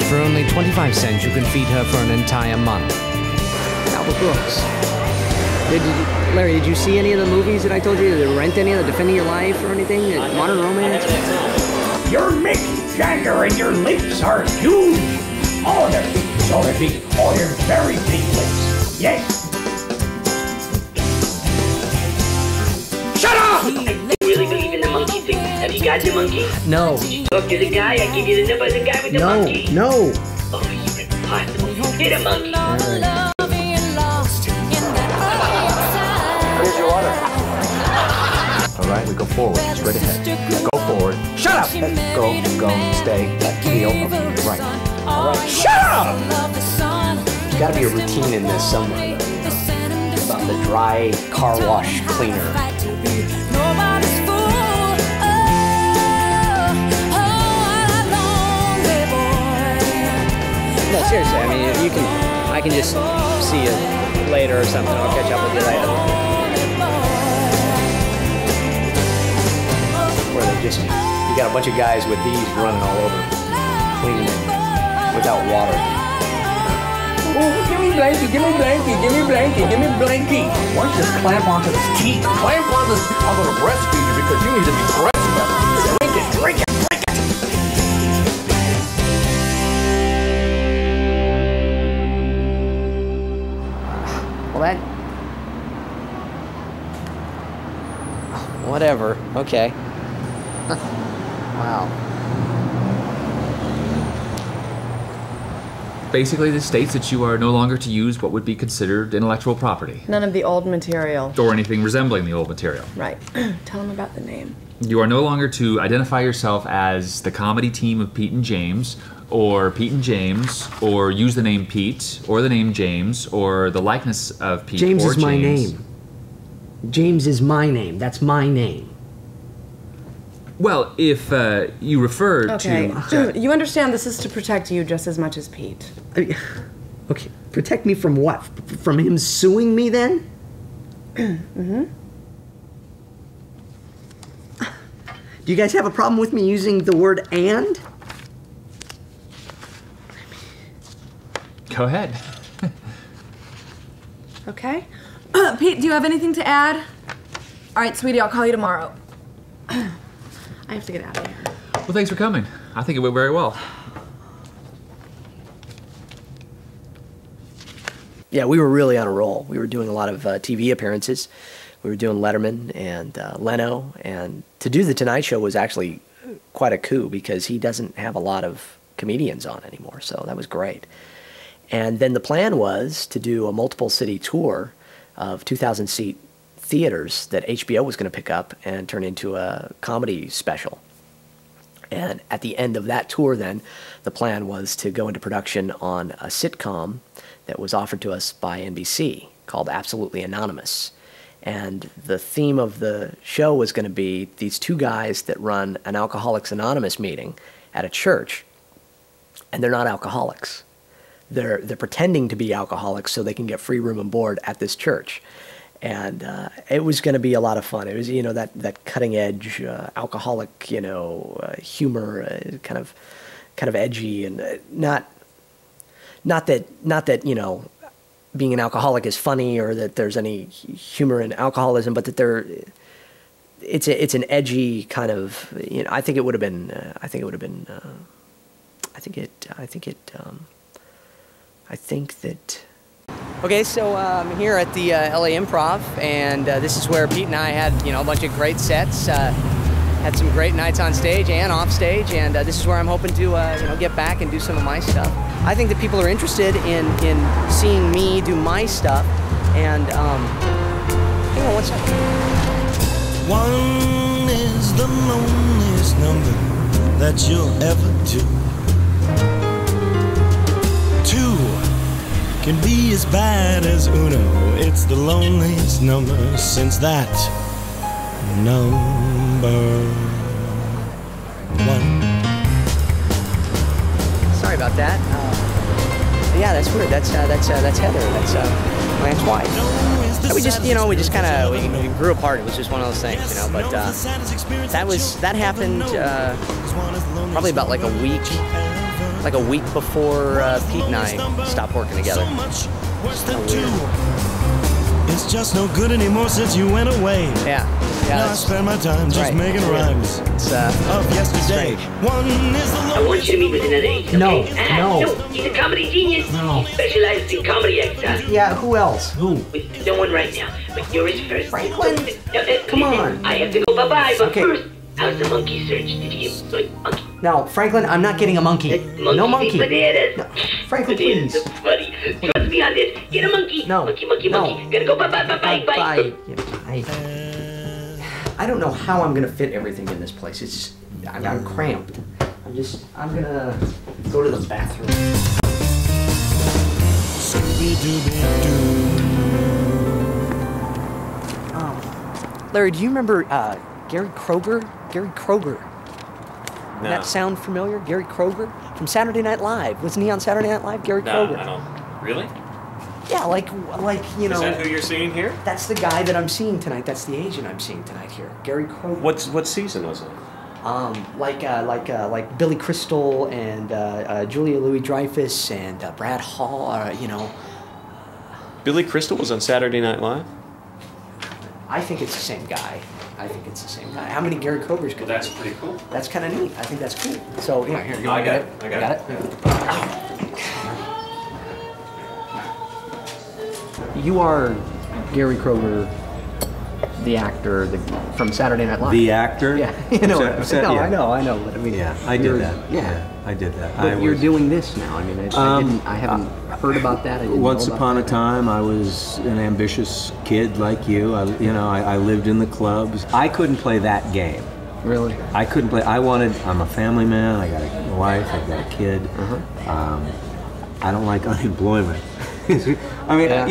For only 25 cents, you can feed her for an entire month. Albert Brooks. Larry, did you see any of the movies that I told you? Did you rent any of the Defending Your Life or anything? Modern Romance? You're Mick Jagger and your lips are huge. Oh, they're big, so they're big. Oh, they're very big lips. Yes. Shut up! I really believe in the monkey thing. Have you got the monkey? No. Did you talk to the guy? I give you the number of the guy with the monkey. No. Oh, you're impossible. Get a monkey. Here's your water. All right, we go forward, straight ahead. Go forward. Shut up! Go, stay, heel, right. All right. Shut up! There's got to be a routine in this somewhere. About the dry car wash cleaner. No, seriously, I mean, I can just see you later or something. I'll catch up with you later. Where they just, you got a bunch of guys with these running all over, cleaning it without water. Oh, give me blankie, give me blankie, give me blankie, give me blankie. Why don't you just clamp onto this teeth? Clamp onto this. I'm going to breastfeed you because you need to be breastfed. Drink it, drink it, drink it. Well, that... Whatever. Okay. Wow. Basically, this states that you are no longer to use what would be considered intellectual property. None of the old material. Or anything resembling the old material. Right. Tell them about the name. You are no longer to identify yourself as the comedy team of Pete and James, or Pete and James, or use the name Pete, or the name James, or the likeness of Pete James or is my name. James is my name. That's my name. Well, if you refer to... You understand this is to protect you just as much as Pete. Okay, protect me from what? From him suing me then? Mm-hmm. Do you guys have a problem with me using the word and? Go ahead. Okay. Pete, do you have anything to add? All right, sweetie, I'll call you tomorrow. I have to get out of here. Well, thanks for coming. I think it went very well. Yeah, we were really on a roll. We were doing a lot of TV appearances. We were doing Letterman and Leno, and to do The Tonight Show was actually quite a coup because he doesn't have a lot of comedians on anymore, so that was great. And then the plan was to do a multiple city tour of 2,000-seat theaters that HBO was going to pick up and turn into a comedy special. And at the end of that tour then, the plan was to go into production on a sitcom that was offered to us by NBC called Absolutely Anonymous. And the theme of the show was going to be these two guys that run an Alcoholics Anonymous meeting at a church, and they're not alcoholics. They're pretending to be alcoholics so they can get free room and board at this church. And it was going to be a lot of fun. It was, you know, that cutting edge alcoholic, you know, humor, kind of edgy, and not that you know, being an alcoholic is funny or that there's any humor in alcoholism, but that it's an edgy kind of, you know, I think that. Okay, so I'm here at the LA Improv, and this is where Pete and I had, you know, a bunch of great sets, had some great nights on stage and off stage, and this is where I'm hoping to, you know, get back and do some of my stuff. I think that people are interested in seeing me do my stuff, and hang on one second. One is the loneliest number that you'll ever do. Two can be as bad as Uno. It's the loneliest number since that number one. Sorry about that. Yeah, that's weird. That's Heather. That's my ex-wife. We just kind of we grew apart. It was just one of those things, you know. But that happened probably about like a week before Pete and I stopped working together. It's just no good anymore since you went away. Yeah. Now I spend my time just making rhymes of yesterday. One is the I want you to meet with another agent. No, okay? no. He's a comedy genius. No. He specializes in comedy acts. Yeah, who else? Who? No one right now, but you're his first. Franklin? Come on. I have to go bye-bye, but Okay. first, how's the monkey search? Did you get monkey? No, Franklin, I'm not getting a monkey. No monkey. Bananas. No. Franklin, please. Bananas are funny. Trust me on this. Get a monkey. No. Monkey. No. Gotta go bye-bye. I don't know how I'm gonna fit everything in this place. It's just, I'm cramped. I'm gonna go to the bathroom. Larry, do you remember Gary Kroeger? Gary Kroeger. No. That sound familiar? Gary Kroeger from Saturday Night Live. Wasn't he on Saturday Night Live? Gary Kroeger. I don't. Really? Yeah, like you know. Is that who you're seeing here? That's the guy that I'm seeing tonight. That's the agent I'm seeing tonight here. Gary Kroeger. What season was it? Like Billy Crystal and Julia Louis-Dreyfus and Brad Hall. You know. Billy Crystal was on Saturday Night Live? I think it's the same guy. How many Gary Kroegers could that's pretty cool. That's kind of neat. I think that's cool. So, yeah, here, you I got it? it. I got it. You are Gary Kroeger, the actor from Saturday Night Live. The actor? Yeah. You know what I'm saying? Yeah. I know. But I mean, Yeah, I did that. Yeah. I did that. But you're doing this now. I mean, I haven't heard about that. Once upon a time, I was an ambitious kid like you. I lived in the clubs. I couldn't play that game. Really? I couldn't play. I'm a family man. I got a wife. I got a kid. I don't like unemployment. I mean, Yeah.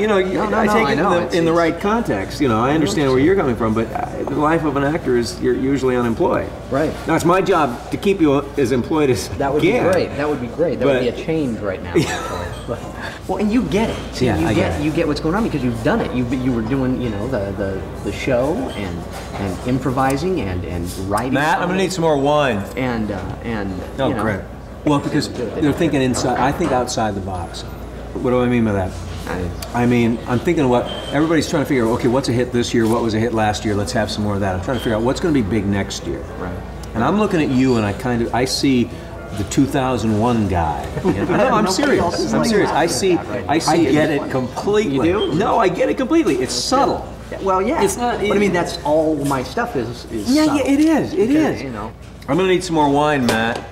I take it in the right context. I understand where you're coming from, but the life of an actor is you're usually unemployed. Right. Now it's my job to keep you as employed as that would can. be great. That would be great. That would be a change right now. Well, and you get it. See, yeah, you get what's going on because you've done it. You were doing, you know, the show and improvising and writing. Matt, I'm gonna need some more wine. And oh, you know, great. Well, because they're thinking inside. I think outside the box. What do I mean by that? I mean, I'm thinking of what everybody's trying to figure out. Okay, what's a hit this year? What was a hit last year? Let's have some more of that. I'm trying to figure out what's going to be big next year. Right. And I'm looking at you, and I see the 2001 guy. You know? No, I'm serious. I'm serious. I get it completely. You do? No, I get it completely. It's subtle. Well, yeah. It's not. But I mean, that's all my stuff is. Yeah, subtle. yeah, it is. It is. You know. I'm gonna need some more wine, Matt.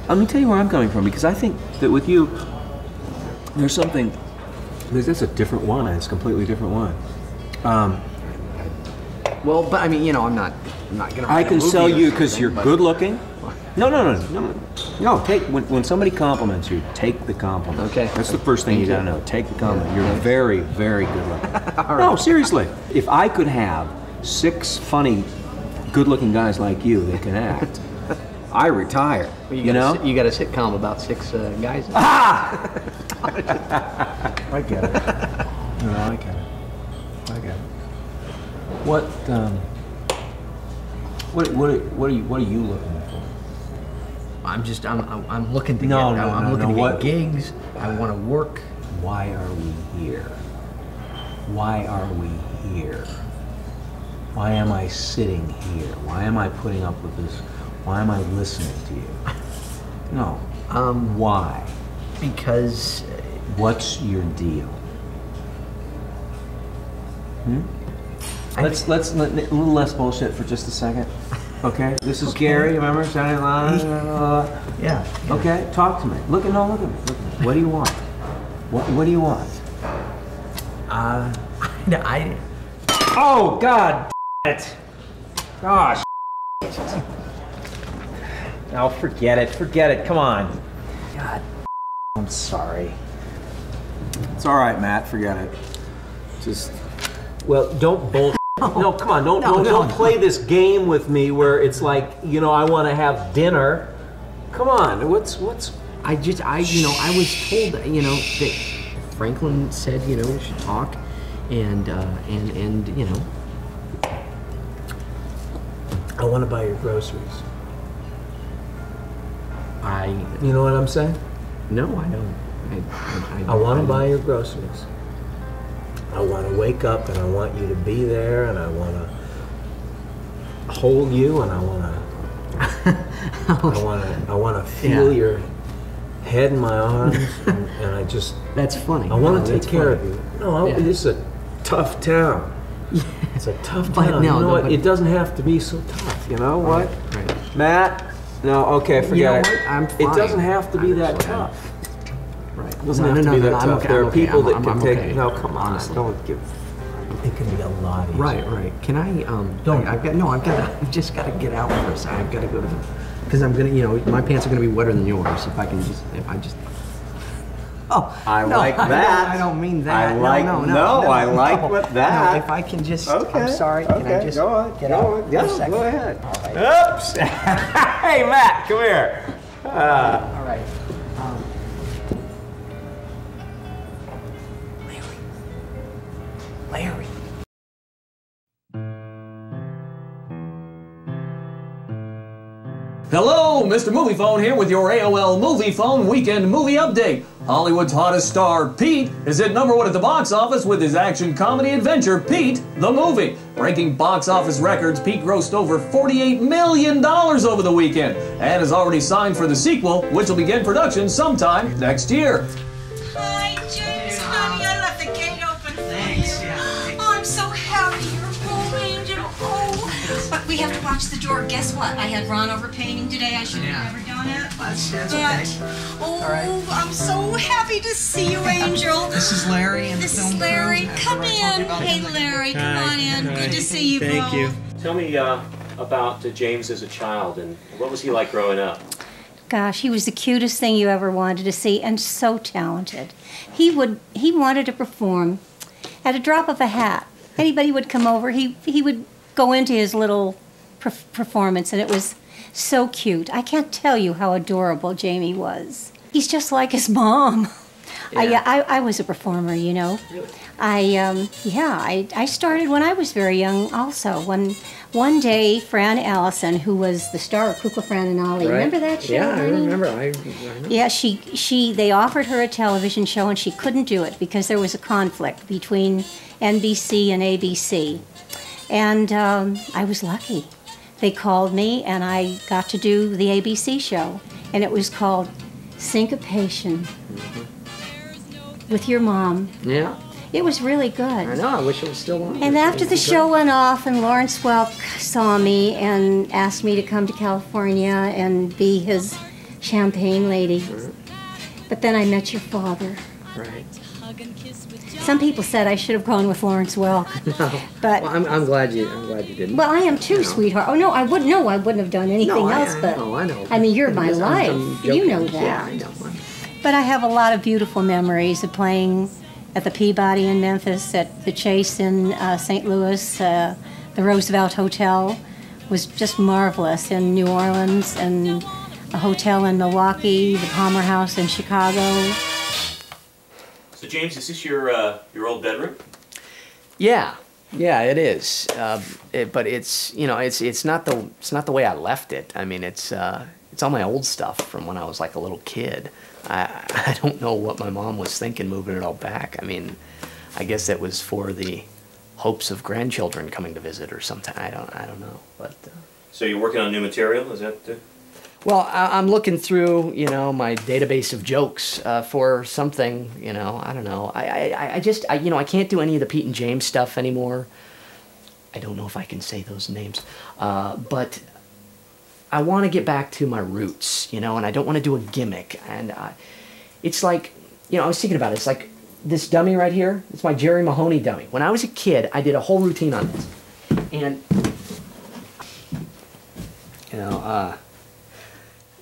Let me tell you where I'm coming from, because I think that with you, there's something. That's a different wine. It's a completely different wine. Well, but I mean, you know, I'm not gonna. I can sell you because you're good looking. No. Take when somebody compliments you, take the compliment. Okay. That's the first thing you gotta know. Take the compliment. You're very, very good looking. No, seriously. If I could have 6 funny, good-looking guys like you that can act, I retire. Well, you know? You got a sitcom about 6 guys. Ah! I get it. No, I get it. I get it. What are you looking for? I'm looking to I'm looking to get gigs. I want to work. Why are we here? Why are we here? Why am I sitting here? Why am I putting up with this? Why am I listening to you? No. Why? Because. What's your deal? Let's a little less bullshit for just a second. Okay? This is Gary, remember? Yeah. Okay, talk to me. Look at me. What do you want? What do you want? Oh, God it. Gosh. Oh, forget it. Come on. God, I'm sorry. It's all right, Matt. Forget it. Just, well, don't bullshit. No, come on. Don't play this game with me where it's like, you know, I want to have dinner. Come on. What's? I was told, you know, that Franklin said, you know, we should talk, and you know. I want to buy your groceries. You know what I'm saying? No, I don't. I want to buy your groceries. I want to wake up and I want you to be there, and I want to hold you, and I want to feel your head in my arms, and I just. That's funny. I want to take care of you. No, this is a tough town. It's a tough town. You know what? It doesn't have to be so tough. You know what? Right. Matt? No, okay, forget it. I'm fine. It doesn't have to be that tough. Right. It doesn't have to be that tough. Okay, there are people that can take. Okay. No, come on. Don't give. It can be a lot easier. Right. Can I? Don't. I've just got to get out for a second. I've got to go to the. Because I'm gonna, you know, my pants are gonna be wetter than yours. If I just. Oh, I like that. I don't mean that. I like I like what that. No, if I can just. Okay. I'm sorry. Can I just go on. get out? Yeah, for a second? go ahead. All right. Oops. Hey, Matt, come here. All right. Larry. Hello, Mr. Movie Phone here with your AOL Movie Phone Weekend Movie Update. Hollywood's hottest star, Pete, is at #1 at the box office with his action comedy adventure, Pete, the Movie. Breaking box office records, Pete grossed over $48 million over the weekend and is already signed for the sequel, which will begin production sometime next year. Hi, James, honey, I left the gate open for you. Oh, I'm so happy you're home, Angel. Oh, but we have to watch the door. Guess what? I had Ron over painting today. I should have never done it. That's okay. Oh, right. I'm so happy to see you, Angel. This is Larry and This the is film Larry. crew. Come in. Hey, Larry, come on in. Good to see you, Thank bro. you. Tell me about James as a child, and what was he like growing up? Gosh, he was the cutest thing you ever wanted to see, and so talented. He wanted to perform at a drop of a hat. anybody would come over, he would go into his little performance, and it was so cute. I can't tell you how adorable Jamie was. He's just like his mom. Yeah. I was a performer, you know. I started when I was very young also. One day, Fran Allison, who was the star of Kukla, Fran and Ollie, Right. remember that show? Yeah, I honey? remember. I know. Yeah, they offered her a television show and she couldn't do it because there was a conflict between NBC and ABC. And I was lucky. They called me and I got to do the ABC show. And it was called Syncopation with your mom. Yeah. It was really good. I know. I wish it was still on. And after the show went off and Lawrence Welk saw me and asked me to come to California and be his champagne lady. But then I met your father. Right. Some people said I should have gone with Lawrence Welk. No. But Well, I'm glad you didn't. well, I am too, sweetheart. Oh no, I wouldn't have done anything No, else. But I know. I mean, you're my I'm life. joking. You know that. Yeah, I know. But I have a lot of beautiful memories of playing at the Peabody in Memphis, at the Chase in St. Louis, the Roosevelt Hotel was just marvelous in New Orleans, and a hotel in Milwaukee, the Palmer House in Chicago. So James, is this your old bedroom? Yeah, it is. But it's it's not the way I left it. I mean, it's all my old stuff from when I was like a little kid. I don't know what my mom was thinking moving it all back. I mean, I guess it was for the hopes of grandchildren coming to visit or something. I don't know. But So you're working on new material? Is that? well, I'm looking through my database of jokes for something. I don't know. I just I can't do any of the Pete and James stuff anymore. I don't know if I can say those names, but I want to get back to my roots, and I don't want to do a gimmick. And it's like, I was thinking about it. It's like this dummy right here. It's my Jerry Mahoney dummy. When I was a kid, I did a whole routine on this. And,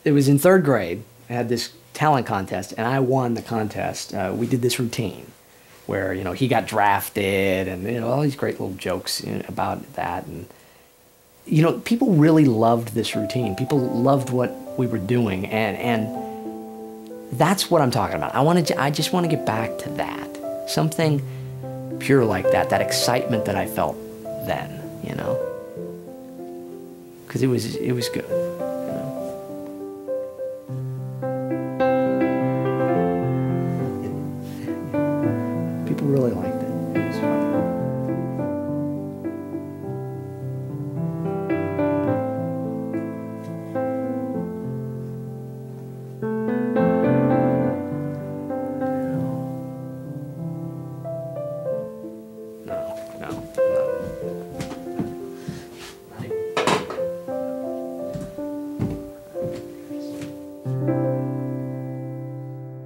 it was in 3rd grade. I had this talent contest, and I won the contest. We did this routine where, he got drafted and, all these great little jokes about that. And, people really loved this routine. People loved what we were doing, and that's what I'm talking about. I just want to get back to that. Something pure like that excitement that I felt then, because it was good. People really liked it. It was fun.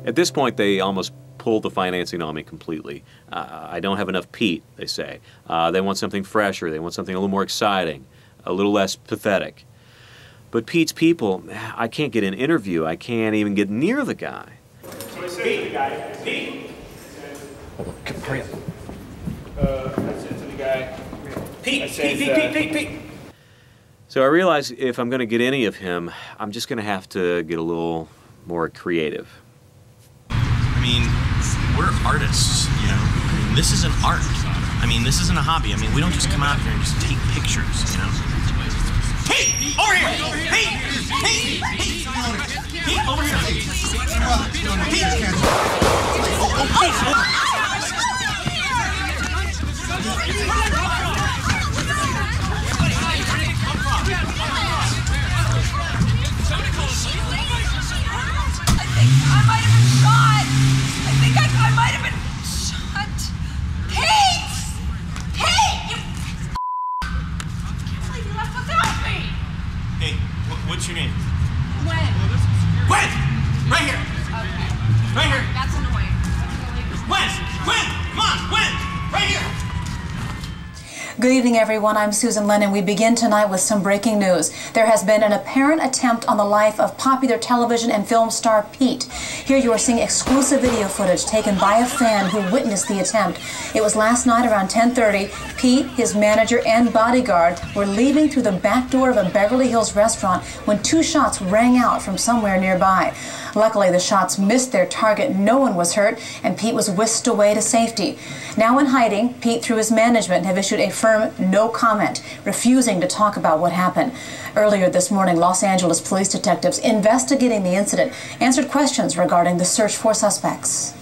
At this point, they almost pulled the financing on me completely. I don't have enough Pete, they say. They want something fresher. They want something a little more exciting, a little less pathetic. But Pete's people, I can't get an interview. I can't even get near the guy. Pete, guy. Pete. Hurry up. I said to the guy. Pete. So I realize if I'm going to get any of him, I'm just going to have to get a little more creative. I mean, we're artists, I mean, this is an art. I mean, this isn't a hobby. I mean, we don't just come out here and just take pictures, Hey! Over here! Hey! Hey! Hey! Over here! What's your name? Gwen. Gwen! Right here! Okay. Right here! That's annoying. Gwen! Good evening, everyone. I'm Susan Lennon. We begin tonight with some breaking news. There has been an apparent attempt on the life of popular television and film star Pete. Here you are seeing exclusive video footage taken by a fan who witnessed the attempt. It was last night around 10:30. Pete, his manager, and bodyguard were leaving through the back door of a Beverly Hills restaurant when two shots rang out from somewhere nearby. Luckily, the shots missed their target. No one was hurt, and Pete was whisked away to safety. Now in hiding, Pete, through his management, have issued a firm no comment, refusing to talk about what happened. Earlier this morning, Los Angeles police detectives investigating the incident answered questions regarding the search for suspects.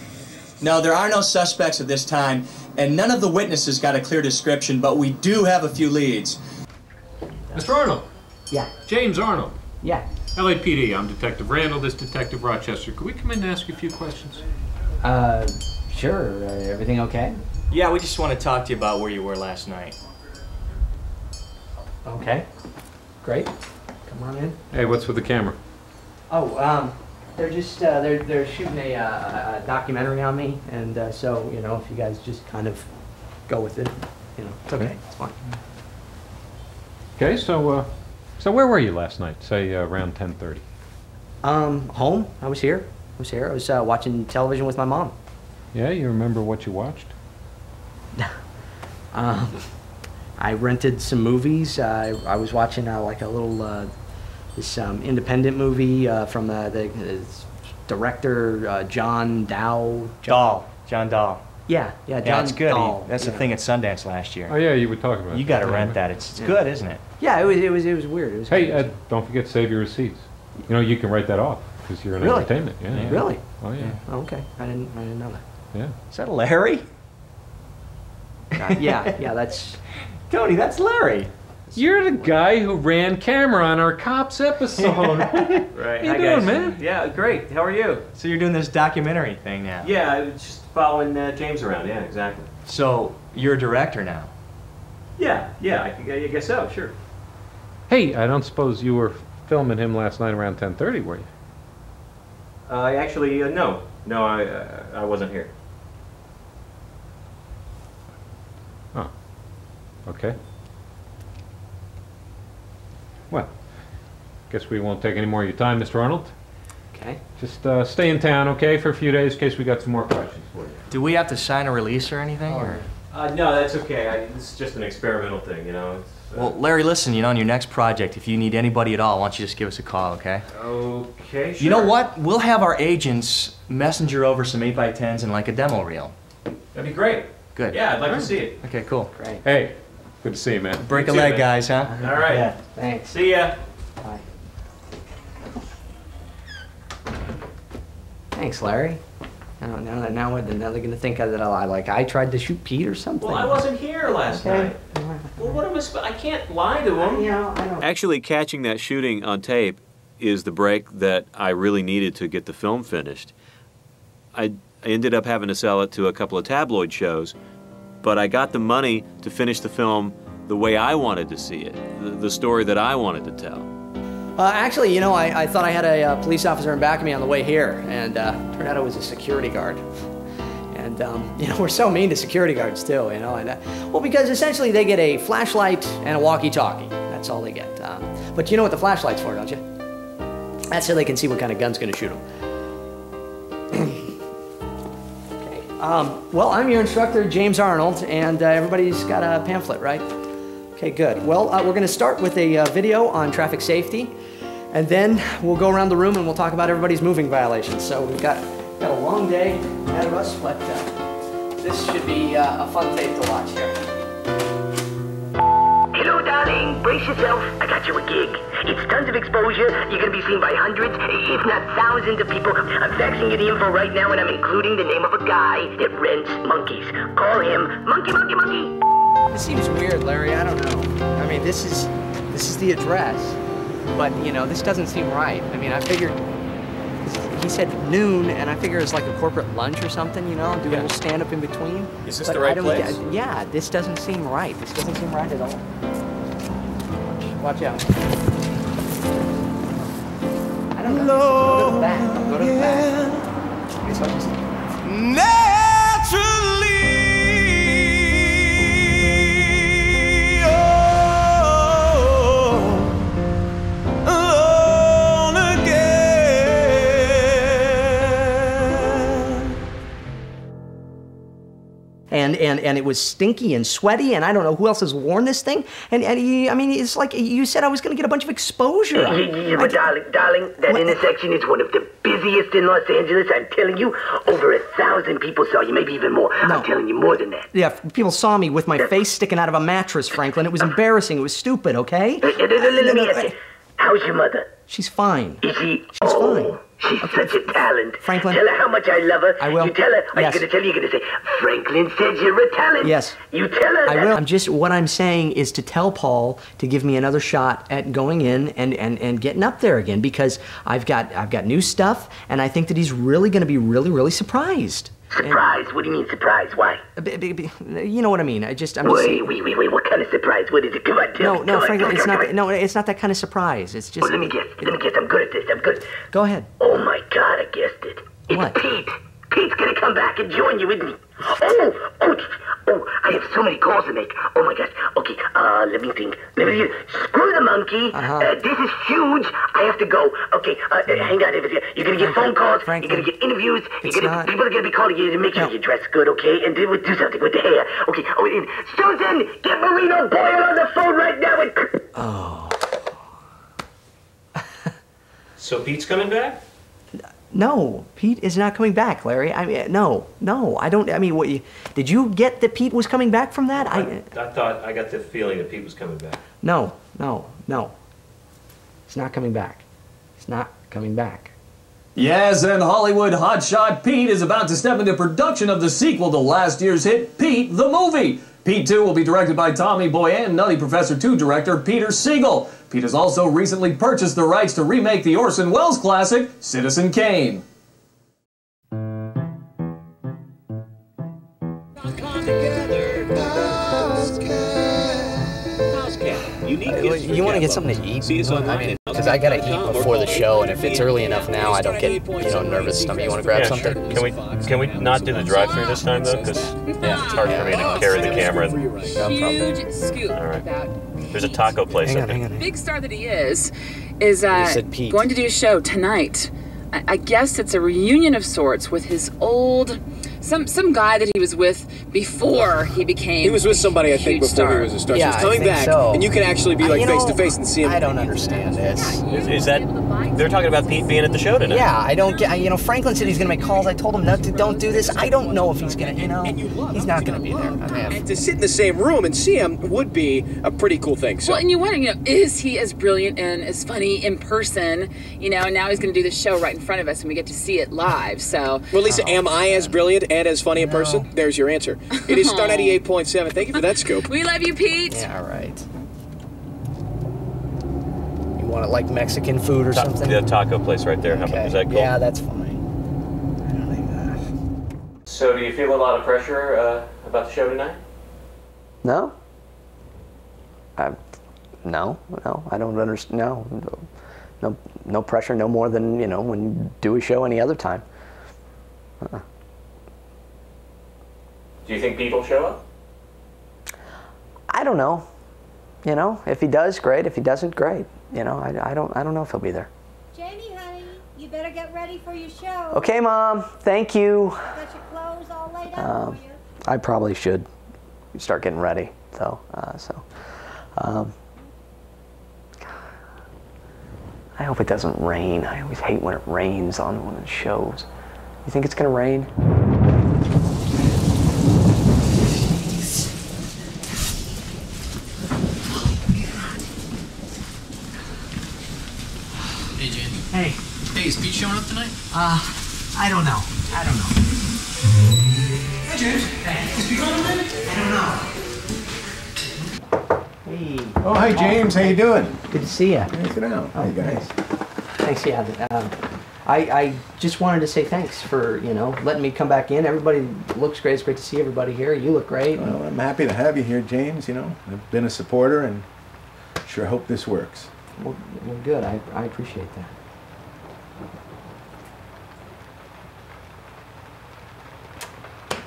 No, there are no suspects at this time, and none of the witnesses got a clear description, but we do have a few leads. Mr. Arnold. Yeah. James Arnold. Yeah. LAPD, I'm Detective Randall, this Detective Rochester. Could we come in and ask you a few questions? Sure. Everything okay? Yeah, we just want to talk to you about where you were last night. Okay. Great. Come on in. Hey, what's with the camera? Oh, they're just, they're shooting a documentary on me, and so, you know, if you guys just kind of go with it, you know, it's okay. It's fine. Okay, so where were you last night? Say around 10:30. Home. I was here. I was watching television with my mom. Yeah, you remember what you watched? I rented some movies. I was watching like a little this independent movie from the director John Dahl. John Dahl. Yeah, John Yeah, it's good. Dahl. That's the thing at Sundance last year. Oh yeah, you were talking about. You got to rent that. It's good, isn't it? Yeah, it was weird. It was Hey, good. don't forget to save your receipts. You know, you can write that off because you're in Really? entertainment. Yeah. Really? Oh yeah. Oh, okay. I didn't know that. Yeah. Is that Larry? Yeah, that's Tony, that's Larry. You're the guy who ran camera on our Cops episode. Right. How you doing, man? Yeah, great. How are you? So you're doing this documentary thing now? Yeah, just following James around. Yeah, exactly. So you're a director now? Yeah, I guess so. Sure. Hey, I don't suppose you were filming him last night around 10:30, were you? Actually, no, I wasn't here. Oh. Okay. Well, guess we won't take any more of your time, Mr. Arnold. okay. Just stay in town, okay, for a few days in case we got some more questions for you. Do we have to sign a release or anything? Or? No, that's okay. It's just an experimental thing, you know. Well, Larry, listen, you know, on your next project, if you need anybody at all, why don't you just give us a call, okay? Okay, sure. You know what? We'll have our agents messenger over some 8x10s and like a demo reel. That'd be great. Good. Yeah, I'd like to see it. Okay, cool. Great. Hey, good to see you, man. Break You a too, leg, man. guys, huh? All right. Yeah. Thanks. See ya. Bye. Thanks, Larry. Now they're gonna think that I tried to shoot Pete or something. Well, I wasn't here last night. Well, what am I can't lie to him. You know, I don't. Actually, catching that shooting on tape is the break that I really needed to get the film finished. I ended up having to sell it to a couple of tabloid shows, but I got the money to finish the film the way I wanted to see it, the story that I wanted to tell. Actually, you know, I thought I had a police officer in back of me on the way here, and turned out it was a security guard. And, you know, we're so mean to security guards, too, you know. And, well, because essentially they get a flashlight and a walkie-talkie. That's all they get. But you know what the flashlight's for, don't you? That's so they can see what kind of gun's going to shoot them. Okay. Well, I'm your instructor, James Arnold, and everybody's got a pamphlet, right? Okay, good. Well, we're going to start with a video on traffic safety, and then we'll go around the room and we'll talk about everybody's moving violations. So we've got a long day ahead of us, but this should be a fun tape to watch here. Hello, darling. Brace yourself. I got you a gig. It's tons of exposure. You're going to be seen by hundreds, if not thousands of people. I'm faxing you the info right now, and I'm including the name of a guy that rents monkeys. Call him Monkey, Monkey, Monkey. This seems weird, Larry. I don't know. I mean, this is the address, but you know, this doesn't seem right. I mean, I figured he said noon, and I figure it's like a corporate lunch or something. You know, do a little stand up in between. Is this the right place? Yeah, this doesn't seem right. This doesn't seem right at all. Watch out. I don't know. Go to the back. Go to the back. I guess I'll just... Naturally, and it was stinky and sweaty, and I don't know who else has worn this thing. And I mean, it's like you said I was going to get a bunch of exposure. Yeah, but darling, that intersection is one of the busiest in Los Angeles. I'm telling you, over 1,000 people saw you, maybe even more. No. I'm telling you more than that. Yeah, people saw me with my face sticking out of a mattress, Franklin. It was embarrassing. It was stupid, okay? Let me ask you, how's your mother? She's fine. Is she? She's fine. She's such a talent. Franklin. Tell her how much I love her. I will. You tell her. Are Yes. you going to tell her? You're going to say, Franklin said you're a talent. Yes. You tell her I that. will. What I'm saying is to tell Paul to give me another shot at going in and getting up there again, because I've got new stuff, and I think that he's really going to be really surprised. Surprise? What do you mean surprise? Why? You know what I mean. I'm just. Wait. What kind of surprise? What is it? Come on, tell me. No, Come Franklin, on, it's come not. on. No, it's not that kind of surprise. It's just. Let me guess. I'm good at this. I'm good. Go ahead. Oh my God, I guessed it. It's What? Pete. Pete's gonna come back and join you, isn't he? Oh, I have so many calls to make. Oh my gosh. Okay, let me think. Screw the monkey. This is huge. I have to go. Okay, hang on. You're gonna get phone calls. You're gonna get interviews. People are gonna be calling you to make sure you dress good, okay? And do something with the hair. Okay. Oh, and Susan, get Marino Boyle on the phone right now. Oh. So Pete's coming back? No, Pete is not coming back, Larry. I mean, no, I don't. I mean, did you get that Pete was coming back from that? I thought I got the feeling that Pete was coming back. No. He's not coming back. He's not coming back. Yes, and Hollywood hotshot Pete is about to step into production of the sequel to last year's hit, Pete the Movie. Pete 2 will be directed by Tommy Boy and Nutty Professor 2 director Peter Siegel. Pete has also recently purchased the rights to remake the Orson Welles classic, Citizen Kane. You want to get something to eat? I mean, because I gotta eat before the show, and if it's early enough now, I don't get nervous stomach. You want to grab something? Sure. Can we not do the drive-through this time though? Because it's hard for me to carry the camera. Huge scoop about There's a taco place. Hang on. Big star that he is going to do a show tonight. I guess it's a reunion of sorts with his old. Some guy that he was with before he became. He was with somebody, I think, before he was a star. Yeah, so he's coming back, and you can actually be like face to face and see him. I don't understand this. Is that they're talking about Pete being at the show tonight? Yeah, I don't get. Franklin said he's gonna make calls. I told him don't do this. I don't know if he's gonna. He's not gonna be there. And to sit in the same room and see him would be a pretty cool thing. So. Well, and you wonder, is he as brilliant and as funny in person? And now he's going to do this show right in front of us, and we get to see it live. So. Well, Lisa, am I as brilliant and as funny in person? There's your answer. It is Star 98.7. Thank you for that scoop. We love you, Pete. Yeah, all right. You want it like Mexican food or something? The taco place right there. Okay. Is that cool? Yeah, that's fine. So, do you feel a lot of pressure about the show tonight? No. No, I don't understand. No pressure, no more than when you do a show any other time. Do you think Pete will show up? I don't know. If he does, great. If he doesn't, great. I don't know if he'll be there. Jamie, honey, you better get ready for your show. Okay, Mom. Thank you. Got your clothes all laid out for you. I probably should start getting ready, though. I hope it doesn't rain. I always hate when it rains on one of the shows. You think it's gonna rain? Hey, Jen. Hey. Hey, is Pete showing up tonight? I don't know. Hey, James. Hey. Is Pete going tonight? I don't know. Hey. Oh, hi, James. How you doing? Good to see you. Hey, sit down. Hey, guys. Thanks, yeah. I just wanted to say thanks for, letting me come back in. Everybody looks great. It's great to see everybody here. You look great. Well, I'm happy to have you here, James. I've been a supporter and sure hope this works. Well, good. I appreciate that.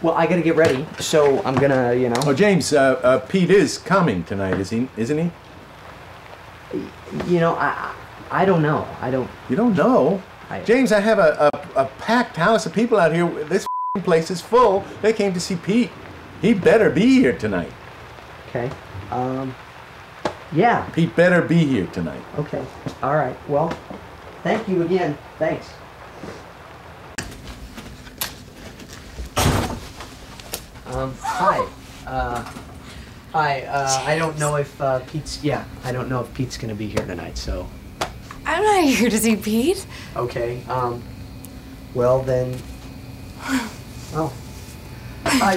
Well, I gotta get ready, so I'm gonna, Oh, James, Pete is coming tonight, isn't he? I don't know. You don't know? James, I have a packed house of people out here. This place is full. They came to see Pete. He better be here tonight. Okay. Yeah. He better be here tonight. Okay. All right. Well, thank you again. Thanks. Hi. Hi. I don't know if Pete's. Yeah. I don't know if Pete's gonna be here tonight. So. I'm not here to see Pete. Okay. Well then. Oh.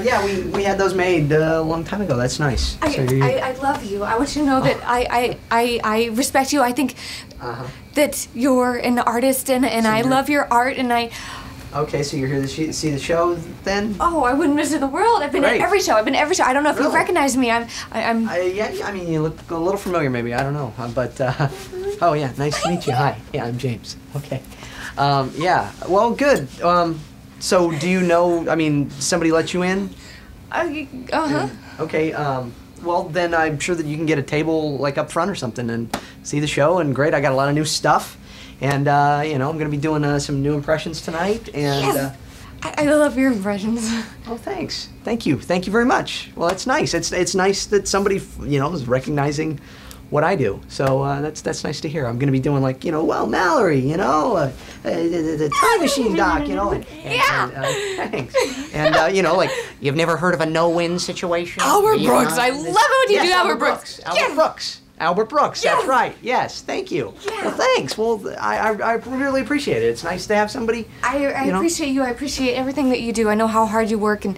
Yeah, we had those made a long time ago. That's nice. I love you. I want you to know that I respect you. I think that you're an artist, and I love your art, and I... Okay, so you're here to see the show then? Oh, I wouldn't miss it in the world. I've been at every show. I don't know if you recognize me. Yeah, I mean, you look a little familiar maybe. I don't know. But, oh yeah, nice to meet you. Hi. Yeah, I'm James. Okay. Yeah, well, good. So do you know, I mean, somebody let you in? Okay, well then I'm sure that you can get a table like up front or something and see the show, and great, I got a lot of new stuff. And, you know, I'm going to be doing some new impressions tonight. And, yes. I love your impressions. Oh, thanks. Thank you. Thank you very much. Well, it's nice. It's nice that somebody, you know, is recognizing what I do. So that's nice to hear. I'm going to be doing like, you know, well, Mallory, you know, the time machine doc, you know. Thanks. And, you know, like, you've never heard of a no-win situation? Albert Brooks. I love it when you do Albert Brooks. Albert Brooks. Albert Brooks, that's right. Yes, thank you. Yeah. Well, thanks. Well, I really appreciate it. It's nice to have somebody. I appreciate you. I appreciate everything that you do. I know how hard you work, and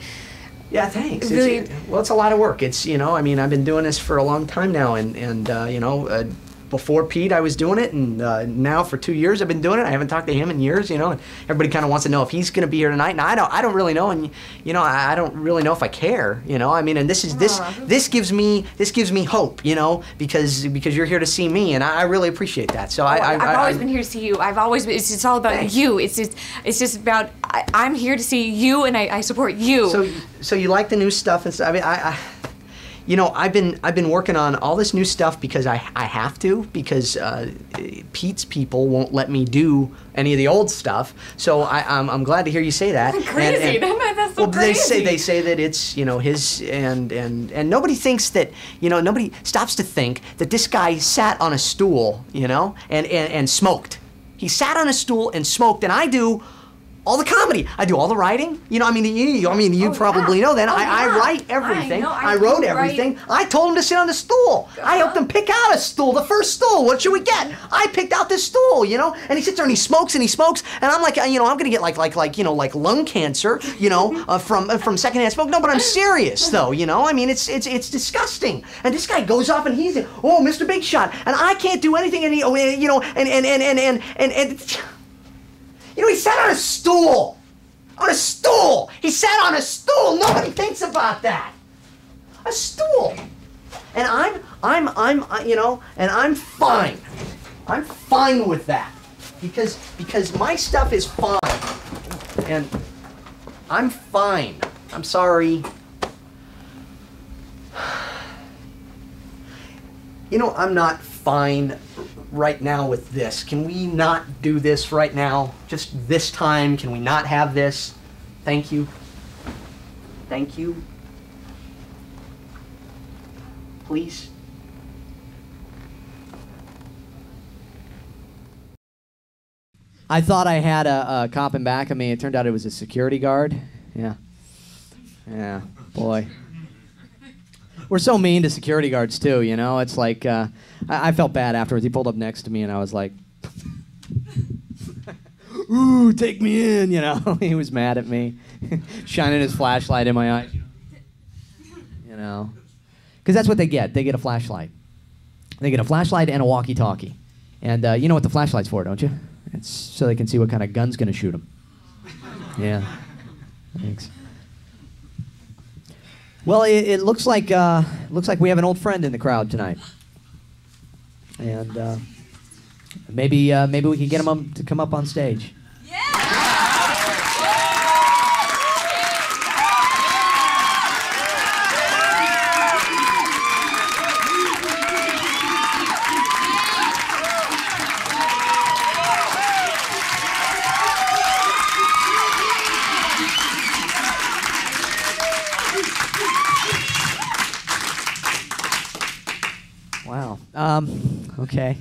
yeah, thanks. Really, well, it's a lot of work. It's, you know, I mean, I've been doing this for a long time now, and you know, before Pete, I was doing it, and now for 2 years I've been doing it. I haven't talked to him in years, you know, and everybody kind of wants to know if he's going to be here tonight. And I don't really know, and you know, I don't really know if I care, you know. I mean, and this gives me hope, you know, because you're here to see me, and I really appreciate that. So I've always been here to see you. It's just all about you. It's just about I'm here to see you, and I support you. So you like the new stuff and stuff? I mean, you know, I've been working on all this new stuff because I have to, because Pete's people won't let me do any of the old stuff. So I'm glad to hear you say that. That's crazy. That's so crazy. They say that it's, you know, his, and nobody thinks that, you know, nobody stops to think that this guy sat on a stool, you know, and smoked. He sat on a stool and smoked, and I do all the comedy. I do all the writing. You know, I mean, you probably know that. I write everything. I wrote everything. I told him to sit on the stool. I helped him pick out a stool, the first stool. What should we get? I picked out this stool, you know, and he sits there and he smokes, and I'm like, you know, I'm gonna get like you know, like lung cancer, you know, from secondhand smoke. No, but I'm serious though, you know. I mean, it's disgusting. And this guy goes off and he's, oh, Mr. Big Shot, and I can't do anything, and he, you know, and you know, he sat on a stool. On a stool. He sat on a stool. Nobody thinks about that. A stool. And I'm you know, and I'm fine. I'm fine with that. Because my stuff is fine. And I'm fine. I'm sorry. You know, I'm not fine right now with this. Can we not do this right now? Just this time, can we not have this? Thank you. Thank you. Please. I thought I had a cop in back of me. It turned out it was a security guard. Yeah. Yeah, boy. We're so mean to security guards, too, you know? It's like, I felt bad afterwards. He pulled up next to me, and I was like, ooh, take me in, you know? He was mad at me, shining his flashlight in my eye. You know? Because that's what they get. They get a flashlight. They get a flashlight and a walkie-talkie. And you know what the flashlight's for, don't you? It's so they can see what kind of gun's going to shoot them. Yeah. Thanks. Well, it looks like we have an old friend in the crowd tonight, and maybe we can get him to come up on stage. Wow. Okay.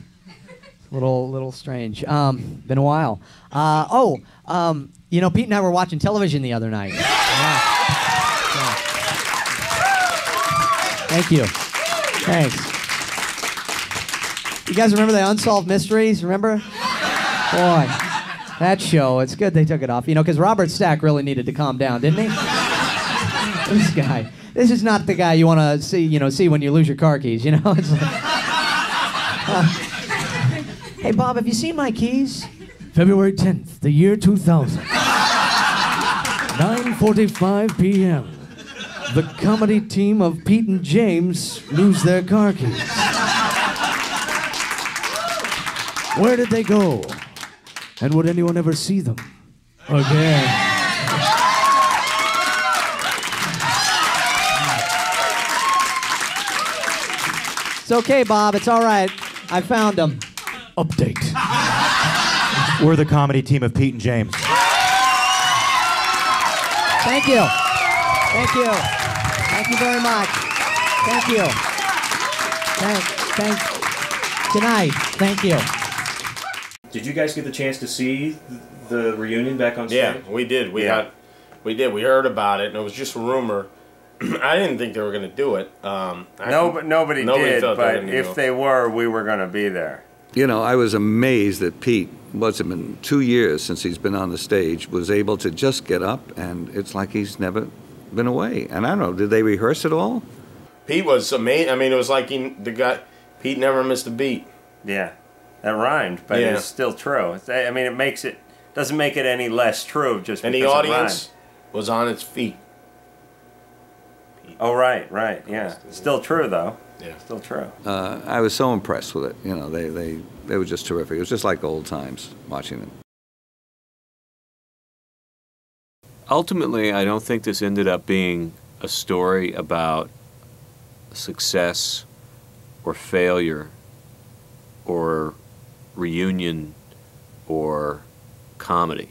Little strange. Been a while. You know, Pete and I were watching television the other night. Yeah. Thank you. Thanks. You guys remember the Unsolved Mysteries? Remember? Boy, that show. It's good they took it off. You know, because Robert Stack really needed to calm down, didn't he? This guy. This is not the guy you want to see. You know, see when you lose your car keys. You know. It's like, hey, Bob, have you seen my keys? February 10th, the year 2000. 9:45 p.m. The comedy team of Pete and James lose their car keys. Where did they go? And would anyone ever see them again? It's okay, Bob. It's all right. I found them. Update. We're the comedy team of Pete and James. Thank you. Thank you. Thank you very much. Thank you. Thank. Good night. Thank you. Did you guys get the chance to see the reunion back on stage? Yeah, we did. We heard about it, and it was just a rumor. I didn't think they were going to do it. Nobody did, but if they were, we were going to be there. You know, I was amazed that Pete, what's it been, 2 years since he's been on the stage, was able to just get up, and it's like he's never been away. And I don't know, did they rehearse it all? Pete was amazing. I mean, it was like Pete never missed a beat. Yeah, that rhymed, but it's still true. I mean, doesn't make it any less true just because the audience was on its feet. Oh, right, yeah. Still true, though. Yeah. Still true. I was so impressed with it. You know, they were just terrific. It was just like old times watching them. Ultimately, I don't think this ended up being a story about success or failure or reunion or comedy.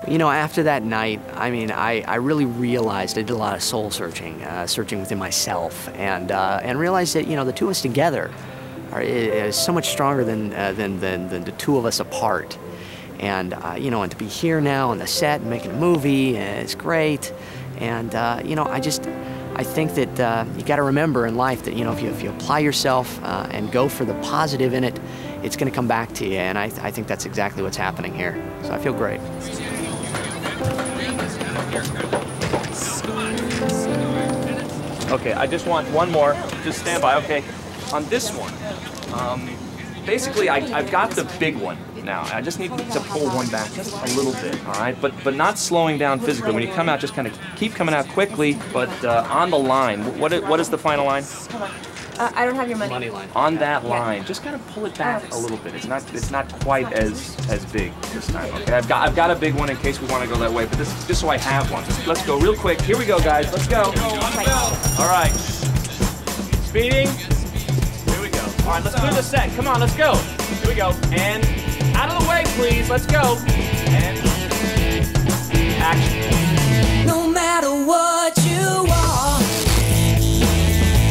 You know, after that night, I mean, I really realized I did a lot of soul searching, searching within myself, and realized that, you know, the two of us together is so much stronger than the two of us apart. And you know, and to be here now on the set and making a movie, it's great. And you know, I think that you got to remember in life that, you know, if you apply yourself and go for the positive in it, it's going to come back to you. And I think that's exactly what's happening here. So I feel great. Okay, I just want one more. Just stand by, okay? On this one, basically I've got the big one now. I just need to pull one back just a little bit, all right? But not slowing down physically. When you come out, just kind of keep coming out quickly, but on the line. What is the final line? I don't have your money line. On that line, just kind of pull it back a little bit. It's not quite as big this time. Okay, I've got a big one in case we want to go that way, but this just so I have one. Let's go real quick. Here we go, guys. Let's go. All right. Speeding. Here we go. All right, let's clear the set. Come on, let's go. Here we go. And out of the way, please. Let's go. And action. No matter what you are,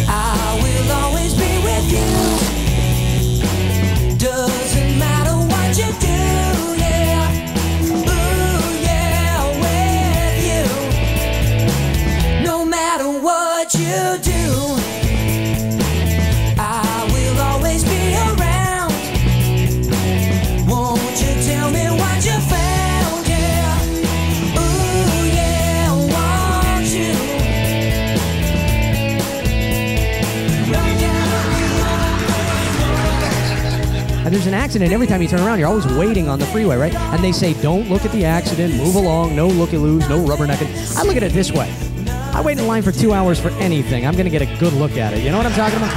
I will always be with you. Doesn't matter what you do, yeah. Ooh, yeah, with you. No matter what you do, I will always be around. Won't you tell me what you found, yeah? Ooh, yeah, won't you? And there's an accident every time you turn around. You're always waiting on the freeway, right? And they say, don't look at the accident, move along, no looky-loos, no rubbernecking. I look at it this way. I wait in line for 2 hours for anything. I'm going to get a good look at it. You know what I'm talking about?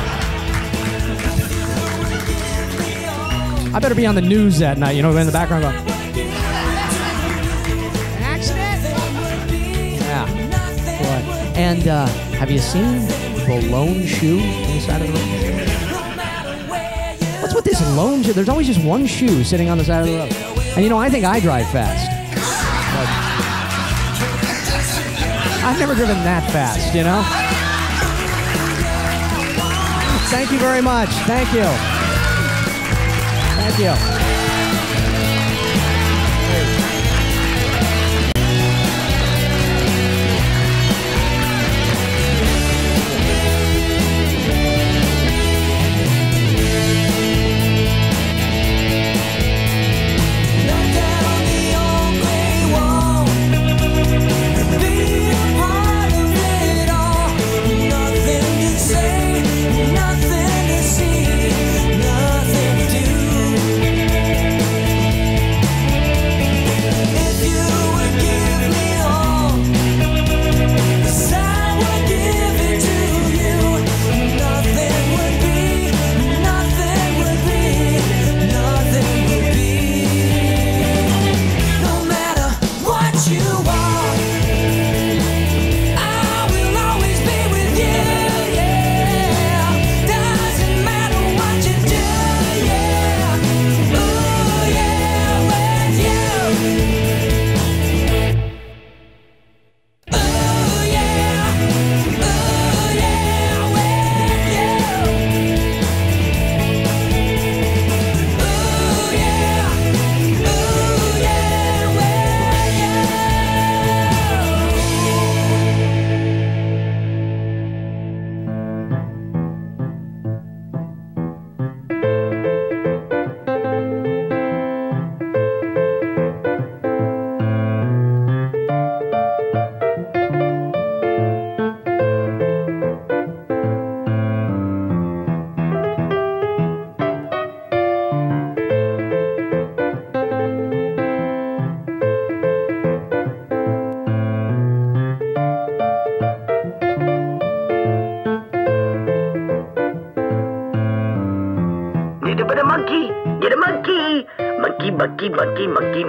I better be on the news that night, you know, in the background going, accident? Yeah. Boy. And have you seen the lone shoe on the side of the road? What's with this lone shoe. There's always just one shoe sitting on the side of the road. And you know, I think I drive fast. But I've never driven that fast, you know? Thank you very much. Thank you. Thank you.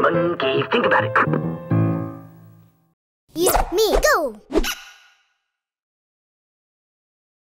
Monkey. Think about it. You, me, go!